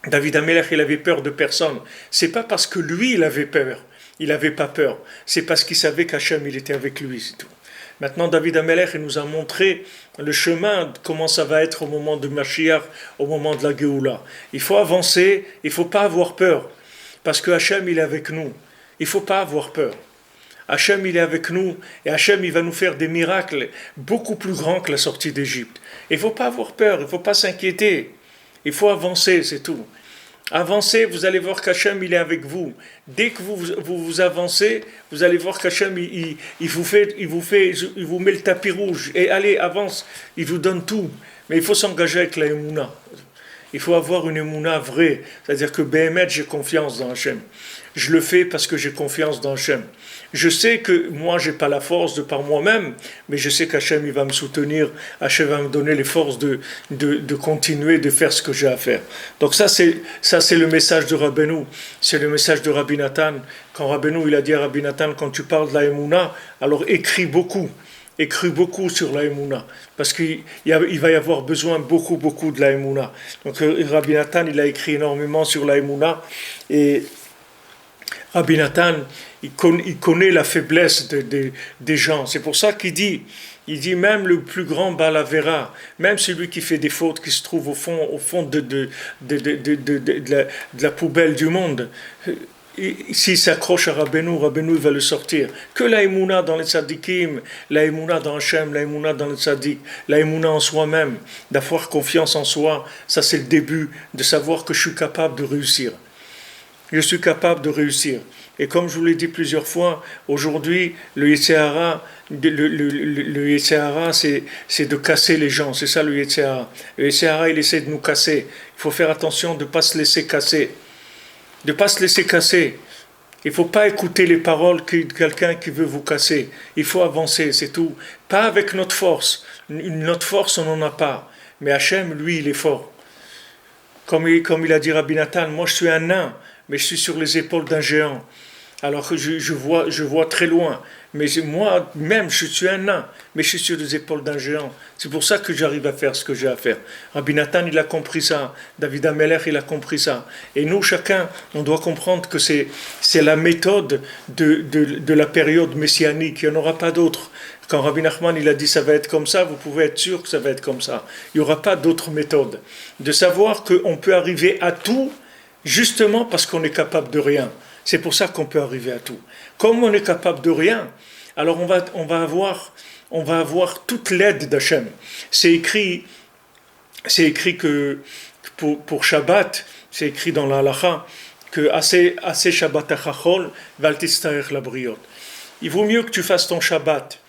David Ameller, il avait peur de personne. C'est pas parce que lui, il avait peur. il n'avait pas peur. C'est parce qu'il savait qu'Hachem, il était avec lui, c'est tout. Maintenant, David Amelech, il nous a montré le chemin, comment ça va être au moment de Mashiach, au moment de la Géoula. Il faut avancer, il ne faut pas avoir peur, parce que Hachem, il est avec nous. Il ne faut pas avoir peur. Hachem, il est avec nous, et Hachem, il va nous faire des miracles beaucoup plus grands que la sortie d'Égypte. Il ne faut pas avoir peur, il ne faut pas s'inquiéter. Il faut avancer, c'est tout. Avancez, vous allez voir qu'Hachem, il est avec vous. Dès que vous avancez, vous allez voir qu'Hachem, il vous met le tapis rouge. Et allez, avance, il vous donne tout. Mais il faut s'engager avec la Emouna. Il faut avoir une Emouna vraie. C'est-à-dire que Béhémet, j'ai confiance dans Hachem. Je le fais parce que j'ai confiance dans Hachem. Je sais que moi, je n'ai pas la force de par moi-même, mais je sais qu'Hachem, il va me soutenir. Hachem va me donner les forces de continuer, de faire ce que j'ai à faire. Donc ça, c'est le message de Rabbeinu. C'est le message de Rabbi Nathan. Quand Rabbeinu, il a dit à Rabbi Nathan, quand tu parles de la Emouna, alors écris beaucoup sur la Emouna, parce qu'il va y avoir besoin beaucoup de la Emouna. Donc Rabbi Nathan, il a écrit énormément sur la Emouna, et Rabbi Nathan, il connaît la faiblesse des gens. C'est pour ça qu'il dit même le plus grand Balavera, même celui qui fait des fautes, qui se trouve au fond de la poubelle du monde, s'il s'accroche à Rabbeinu, Rabbeinu va le sortir. Que la Emouna dans les tzadikim, la Emouna dans Hachem, la Emouna dans les tzadik, la Emouna en soi-même, d'avoir confiance en soi, ça c'est le début, de savoir que je suis capable de réussir. Je suis capable de réussir. Et comme je vous l'ai dit plusieurs fois, aujourd'hui, le Yetzer Hara, c'est de casser les gens. C'est ça le Yetzer Hara. Le Yetzer Hara, il essaie de nous casser. Il faut faire attention de ne pas se laisser casser. De ne pas se laisser casser. Il ne faut pas écouter les paroles de quelqu'un qui veut vous casser. Il faut avancer, c'est tout. Pas avec notre force. Notre force, on n'en a pas. Mais Hachem, lui, il est fort. Comme il a dit Rabbi Nathan, moi je suis un nain, mais je suis sur les épaules d'un géant. Alors que je vois très loin. Mais moi-même, je suis un nain, mais je suis sur les épaules d'un géant. C'est pour ça que j'arrive à faire ce que j'ai à faire. Rabbi Nathan, il a compris ça. David Amelech, il a compris ça. Et nous, chacun, on doit comprendre que c'est la méthode de la période messianique. Il n'y en aura pas d'autre. Quand Rabbi Nachman, il a dit ça va être comme ça, vous pouvez être sûr que ça va être comme ça. Il n'y aura pas d'autre méthode. De savoir qu'on peut arriver à tout, justement parce qu'on est capable de rien. C'est pour ça qu'on peut arriver à tout. Comme on est capable de rien, alors on va avoir toute l'aide d'Hachem. C'est écrit que pour Shabbat, c'est écrit dans la halacha que assez Shabbat achachol valtistarech la briot. Il vaut mieux que tu fasses ton Shabbat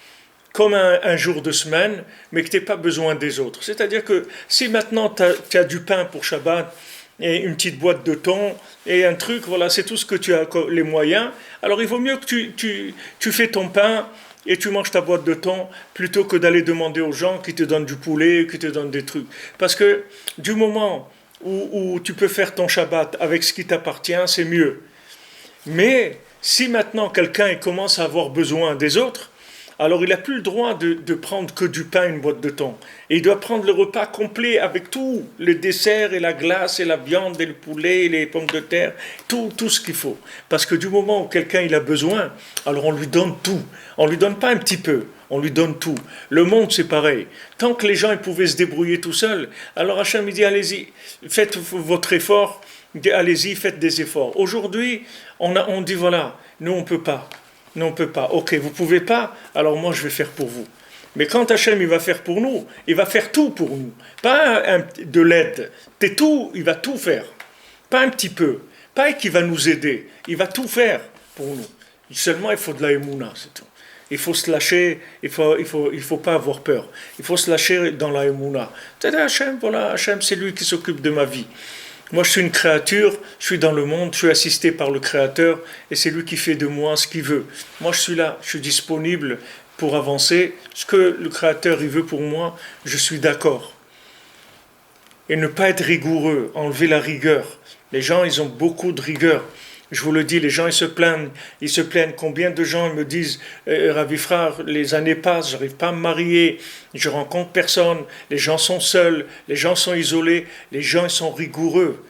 comme un jour de semaine, mais que tu n'aies pas besoin des autres. C'est-à-dire que si maintenant tu as du pain pour Shabbat, et une petite boîte de thon, et un truc, voilà, c'est tout ce que tu as les moyens, alors il vaut mieux que tu fais ton pain et tu manges ta boîte de thon, plutôt que d'aller demander aux gens qui te donnent du poulet, qui te donnent des trucs. Parce que du moment où tu peux faire ton Shabbat avec ce qui t'appartient, c'est mieux. Mais si maintenant quelqu'un commence à avoir besoin des autres, alors il n'a plus le droit de prendre que du pain, une boîte de thon. Et il doit prendre le repas complet avec tout, le dessert et la glace et la viande et le poulet et les pommes de terre, tout ce qu'il faut. Parce que du moment où quelqu'un il a besoin, alors on lui donne tout. On ne lui donne pas un petit peu, on lui donne tout. Le monde c'est pareil. Tant que les gens ils pouvaient se débrouiller tout seuls, alors Hachem il dit allez-y, faites votre effort, allez-y, faites des efforts. Aujourd'hui, on dit voilà, nous on ne peut pas. Non, on ne peut pas. Ok, vous ne pouvez pas, alors moi je vais faire pour vous. Mais quand Hachem il va faire pour nous, il va faire tout pour nous. Pas de l'aide. Il va tout faire. Pas un petit peu. Pas qu'il va nous aider. Il va tout faire pour nous. Seulement il faut de la émouna, c'est tout. Il faut se lâcher, il faut pas avoir peur. Il faut se lâcher dans la émouna. C'est-à-dire Hachem, voilà, Hachem c'est lui qui s'occupe de ma vie. Moi, je suis une créature, je suis dans le monde, je suis assisté par le Créateur, et c'est lui qui fait de moi ce qu'il veut. Moi, je suis là, je suis disponible pour avancer. Ce que le Créateur il veut pour moi, je suis d'accord. Et ne pas être rigoureux, enlever la rigueur. Les gens, ils ont beaucoup de rigueur. Je vous le dis, les gens, ils se plaignent. Combien de gens me disent, Ravi frère, les années passent, j'arrive pas à me marier, je rencontre personne, les gens sont seuls, les gens sont isolés, les gens, ils sont rigoureux.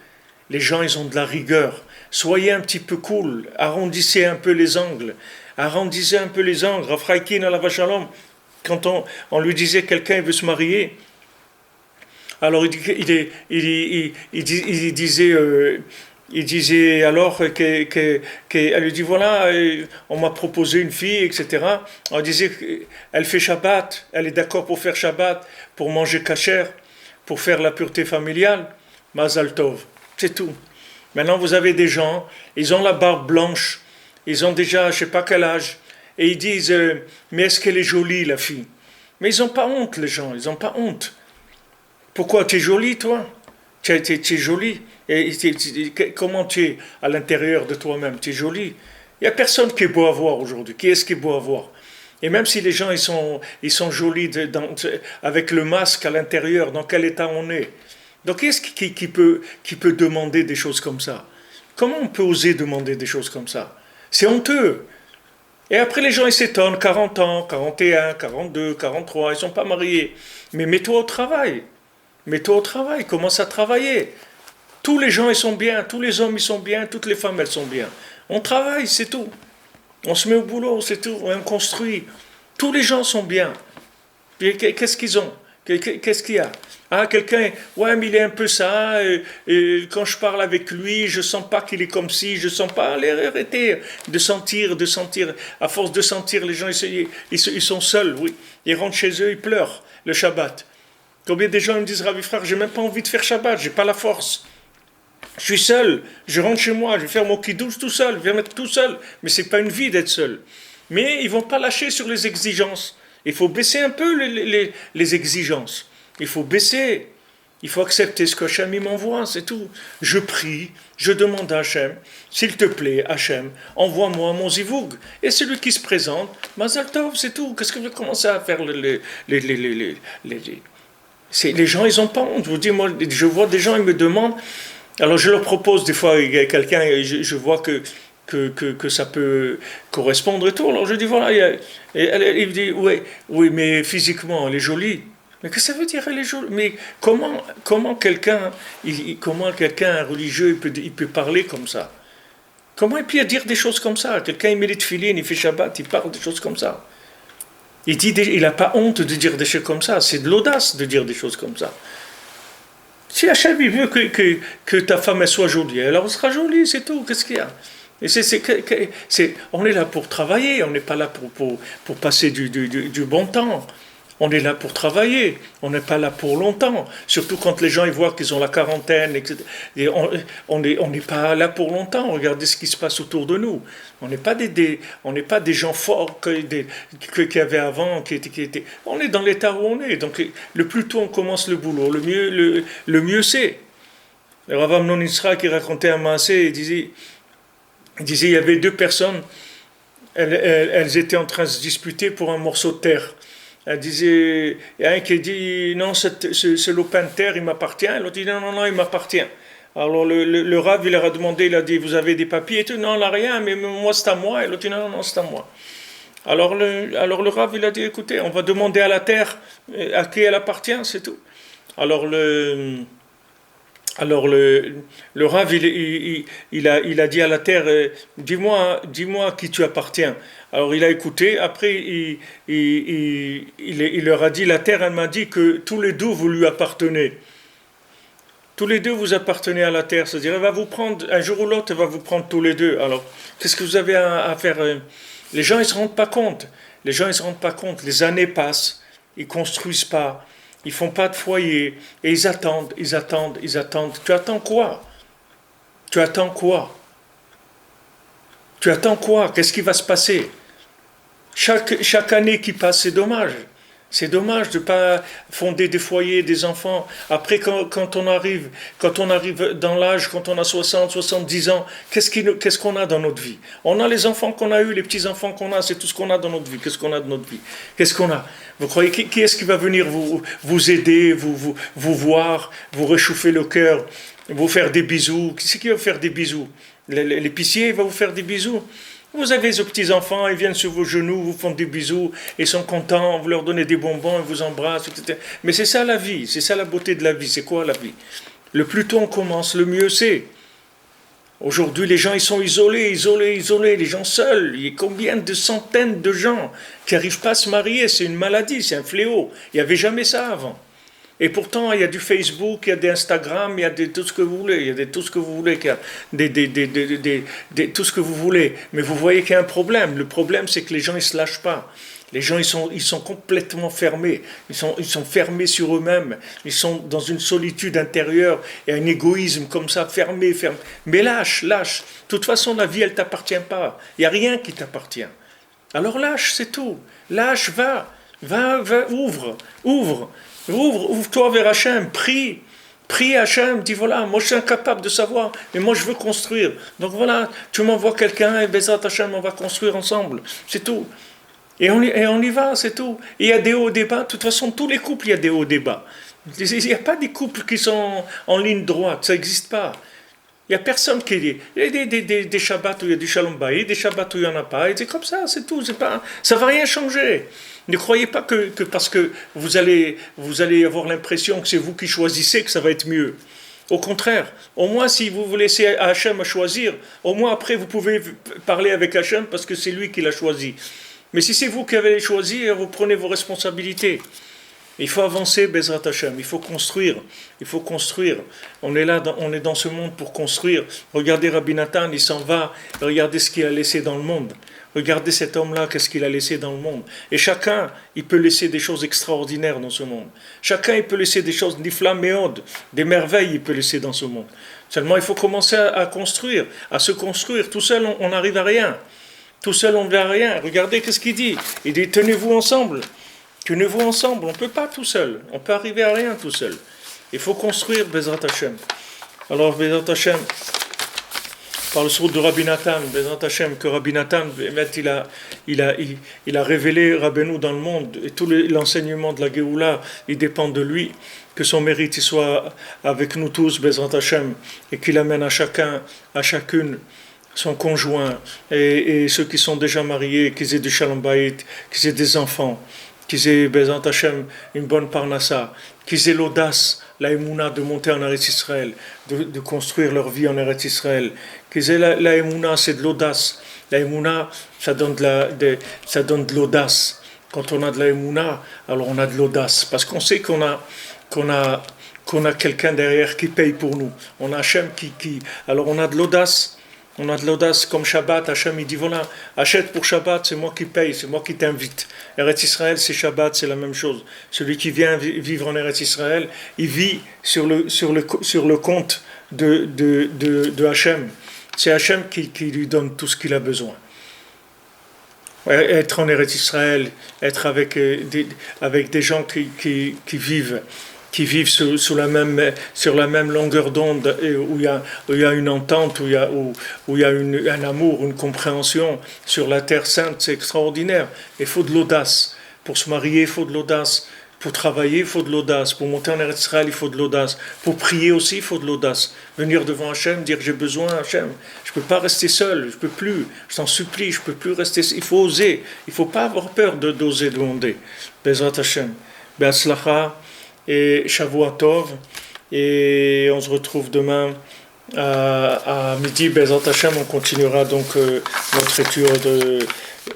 Les gens, ils ont de la rigueur. soyez un petit peu cool, arrondissez un peu les angles, arrondissez un peu les angles. Rav Chaikin alav shalom, quand on lui disait quelqu'un veut se marier, alors il disait alors qu'elle lui dit voilà, on m'a proposé une fille, etc. On disait qu'elle fait Shabbat, elle est d'accord pour faire Shabbat, pour manger kasher, pour faire la pureté familiale. Mazal Tov, c'est tout. Maintenant vous avez des gens, ils ont la barbe blanche, ils ont déjà je sais pas quel âge, et ils disent mais est-ce qu'elle est jolie la fille? Mais ils n'ont pas honte les gens, ils n'ont pas honte. Pourquoi tu es jolie toi? Tu es jolie. Et comment tu es à l'intérieur de toi-même? Tu es jolie. Il n'y a personne qui est beau à voir aujourd'hui. Qui est-ce qui est beau à voir? Et même si les gens ils sont jolis avec le masque à l'intérieur, dans quel état on est? Donc qui est-ce qui peut demander des choses comme ça? Comment on peut oser demander des choses comme ça? C'est honteux. Et après les gens ils s'étonnent, 40 ans, 41, 42, 43, ils ne sont pas mariés. Mais mets-toi au travail. Mets-toi au travail, commence à travailler. Tous les gens ils sont bien, tous les hommes ils sont bien, toutes les femmes elles sont bien. On travaille, c'est tout. On se met au boulot, c'est tout. On construit. Tous les gens sont bien. Puis, qu'est-ce qu'ils ont? Qu'est-ce qu'il y a? Ah, quelqu'un, ouais, mais il est un peu ça, quand je parle avec lui, je sens pas qu'il est comme ci, je sens pas, allez, arrêtez de sentir, à force de sentir, les gens, ils sont seuls, oui. Ils rentrent chez eux, ils pleurent, le Shabbat. Combien de gens me disent, Ravi frère, j'ai même pas envie de faire Shabbat, j'ai pas la force. Je suis seul, je rentre chez moi, je vais faire mon kiddush tout seul, je vais mettre tout seul. Mais c'est pas une vie d'être seul. Mais ils vont pas lâcher sur les exigences. Il faut baisser un peu les exigences. Il faut baisser. Il faut accepter ce que Hachem m'envoie, c'est tout. Je prie, je demande à Hachem, s'il te plaît, Hachem, envoie-moi mon zivoug. Et celui qui se présente, Mazal Tov, c'est tout. Qu'est-ce que vous commencez à faire les gens, ils ont pas honte. Je vous dis, moi, je vois des gens, ils me demandent. Alors je leur propose des fois, il y a quelqu'un, je vois que ça peut correspondre et tout. Alors je dis voilà, il me dit oui, mais physiquement elle est jolie. Mais qu'est-ce que ça veut dire elle est jolie? Mais comment quelqu'un religieux il peut parler comme ça? Comment il peut dire des choses comme ça? Quelqu'un il met les tefilines, il fait Shabbat, il parle des choses comme ça. Il n'a pas honte de dire des choses comme ça. C'est de l'audace de dire des choses comme ça. Si Hachem il veut que ta femme elle soit jolie, alors elle sera jolie, c'est tout. Qu'est-ce qu'il y a? Et on est là pour travailler, on n'est pas là pour passer du bon temps. On est là pour travailler, on n'est pas là pour longtemps. Surtout quand les gens ils voient qu'ils ont la quarantaine, etc. Et on n'est pas là pour longtemps. Regardez ce qui se passe autour de nous. On n'est pas des gens forts qu'il y avait avant. On est dans l'état où on est. Donc le plus tôt on commence le boulot, le mieux c'est. Le Rav Amnon Isra qui racontait un maasé, il disait il y avait deux personnes, elles étaient en train de se disputer pour un morceau de terre. Elle disait, il y a un qui dit non, ce lopin de terre il m'appartient, l'autre dit non, il m'appartient. Alors le Rav il leur a demandé, il a dit vous avez des papiers? Et tout, non, on n'a rien, mais moi c'est à moi. Et l'autre dit non, c'est à moi. Alors le Rav il a dit écoutez, on va demander à la terre à qui elle appartient, c'est tout. Alors le Rav il a dit à la terre dis-moi à qui tu appartiens. Alors il a écouté, après il leur a dit, la terre elle m'a dit que tous les deux vous lui appartenez. Tous les deux vous appartenez à la terre, c'est-à-dire elle va vous prendre, un jour ou l'autre elle va vous prendre tous les deux. Alors qu'est-ce que vous avez à faire? Les gens ils se rendent pas compte, les années passent, ils construisent pas, ils font pas de foyer, et ils attendent. Tu attends quoi? Qu'est-ce qui va se passer? Chaque année qui passe, c'est dommage. C'est dommage de ne pas fonder des foyers, des enfants. Après, quand on arrive dans l'âge, quand on a 60, 70 ans, qu'est-ce qu'on a dans notre vie? On a les enfants qu'on a eus, les petits-enfants qu'on a, c'est tout ce qu'on a dans notre vie. Qu'est-ce qu'on a dans notre vie? Qu'est-ce qu'on a? Vous croyez, qui est-ce qui va venir vous aider, vous voir, vous réchauffer le cœur, vous faire des bisous? Qui c'est qui va vous faire des bisous? L'épicier va vous faire des bisous? Vous avez vos petits-enfants, ils viennent sur vos genoux, vous font des bisous, ils sont contents, vous leur donnez des bonbons, ils vous embrassent, etc. Mais c'est ça la vie, c'est ça la beauté de la vie. C'est quoi la vie? Le plus tôt on commence, le mieux c'est. Aujourd'hui, les gens, ils sont isolés, isolés, isolés, les gens seuls. Il y a combien de centaines de gens qui n'arrivent pas à se marier? C'est une maladie, c'est un fléau. Il n'y avait jamais ça avant. Et pourtant, il y a du Facebook, il y a des Instagram, il y a tout ce que vous voulez, il y a tout ce que vous voulez, il y a tout ce que vous voulez. Mais vous voyez qu'il y a un problème. Le problème, c'est que les gens, ils ne se lâchent pas. Les gens, ils sont complètement fermés. Ils sont fermés sur eux-mêmes. Ils sont dans une solitude intérieure et un égoïsme comme ça, fermé, fermé. Mais lâche, lâche. De toute façon, la vie, elle ne t'appartient pas. Il n'y a rien qui t'appartient. Alors lâche, c'est tout. Lâche, va, ouvre, ouvre. Ouvre-toi vers Hachem, prie Hachem, dis voilà, moi je suis incapable de savoir, mais moi je veux construire. Donc voilà, tu m'envoies quelqu'un et Bezrat Hachem, on va construire ensemble, c'est tout. Et on y va, c'est tout. Et il y a des hauts débats, de toute façon, tous les couples, il y a des hauts débats. Il n'y a pas des couples qui sont en ligne droite, ça n'existe pas. Il n'y a personne qui dit. Il y a des Shabbats où il y a du Shalom Bayit, des Shabbats où il n'y en a pas, et c'est comme ça, c'est tout. Ça ne va rien changer. Ne croyez pas que parce que vous allez avoir l'impression que c'est vous qui choisissez que ça va être mieux. Au contraire, au moins si vous laissez Hachem choisir, au moins après vous pouvez parler avec Hachem parce que c'est lui qui l'a choisi. Mais si c'est vous qui avez choisi, vous prenez vos responsabilités. Il faut avancer, Bezrat Hachem, il faut construire, il faut construire. On est là, on est dans ce monde pour construire. Regardez Rabbi Nathan, il s'en va, regardez ce qu'il a laissé dans le monde. Regardez cet homme-là, qu'est-ce qu'il a laissé dans le monde. Et chacun, il peut laisser des choses extraordinaires dans ce monde. Chacun, il peut laisser des choses niflaméodes, des merveilles, il peut laisser dans ce monde. Seulement, il faut commencer à construire, à se construire. Tout seul, on n'arrive à rien. Tout seul, on ne verra rien. Regardez qu'est-ce qu'il dit. Il dit, tenez-vous ensemble. Tenez-vous ensemble. On ne peut pas tout seul. On peut arriver à rien tout seul. Il faut construire Bezrat Hachem. Alors, Bezrat Hachem, par le sourd de Rabbi Nathan, Bezrat Hachem, que Rabbi Nathan, il a révélé Rabbeinu dans le monde. Et tout l'enseignement de la Géoula, il dépend de lui. Que son mérite il soit avec nous tous, Bezrat Hachem, et qu'il amène à chacun, à chacune, son conjoint, et ceux qui sont déjà mariés, qu'ils aient du Shalom Bayit, qu'ils aient des enfants, qu'ils aient, Bezrat Hachem, une bonne parnassa, qu'ils aient l'audace, la émouna de monter en Eretz Israël, de construire leur vie en Eretz Israël, qu'ils aient la émouna, c'est de l'audace. La émouna, ça donne de l'audace. Quand on a de la émouna, alors on a de l'audace, parce qu'on sait qu'on a quelqu'un derrière qui paye pour nous. On a Hachem alors on a de l'audace. On a de l'audace comme Shabbat. Hachem il dit voilà, achète pour Shabbat, c'est moi qui paye, c'est moi qui t'invite. Eretz Israël, c'est Shabbat, c'est la même chose. Celui qui vient vivre en Eretz Israël, il vit sur le compte de Hachem. C'est Hachem qui lui donne tout ce qu'il a besoin. Être en Eretz Israël, être avec des gens qui vivent sur la même longueur d'onde, et où il y a une entente, où il y a un amour, une compréhension sur la terre sainte, c'est extraordinaire. Il faut de l'audace. Pour se marier, il faut de l'audace. Pour travailler, il faut de l'audace. Pour monter en Eretz Israël, il faut de l'audace. Pour prier aussi, il faut de l'audace. Venir devant Hachem, dire j'ai besoin, Hachem. Je ne peux pas rester seul, je ne peux plus. Je t'en supplie, je ne peux plus rester. Il faut oser. Il ne faut pas avoir peur d'oser demander. Bezrat Hachem. Be'atzlacha. Et Shavua Tov, et on se retrouve demain à midi, Bezrat Hachem, on continuera donc notre étude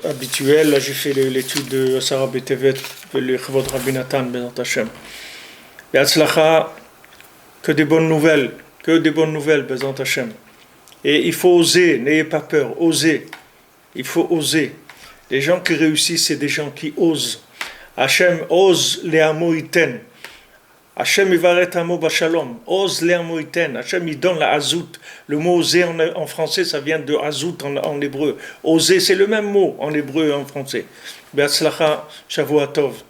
habituelle. Là j'ai fait l'étude de Sarah Betevet, le Chevod Rabbi Nathan, Bezrat Hachem. Et Hatzlacha, que des bonnes nouvelles, Bezrat Hachem. Et il faut oser, n'ayez pas peur, osez, il faut oser. Les gens qui réussissent, c'est des gens qui osent. Hachem ose les amoïten. Hachem Ivaret Amo Bashalom, ose l'Amoïten. Hachem il donne la Azout. Le mot oser en français, ça vient de Azout en hébreu. Oser, c'est le même mot en hébreu et en français. Be'atzlacha, Shavua Tov.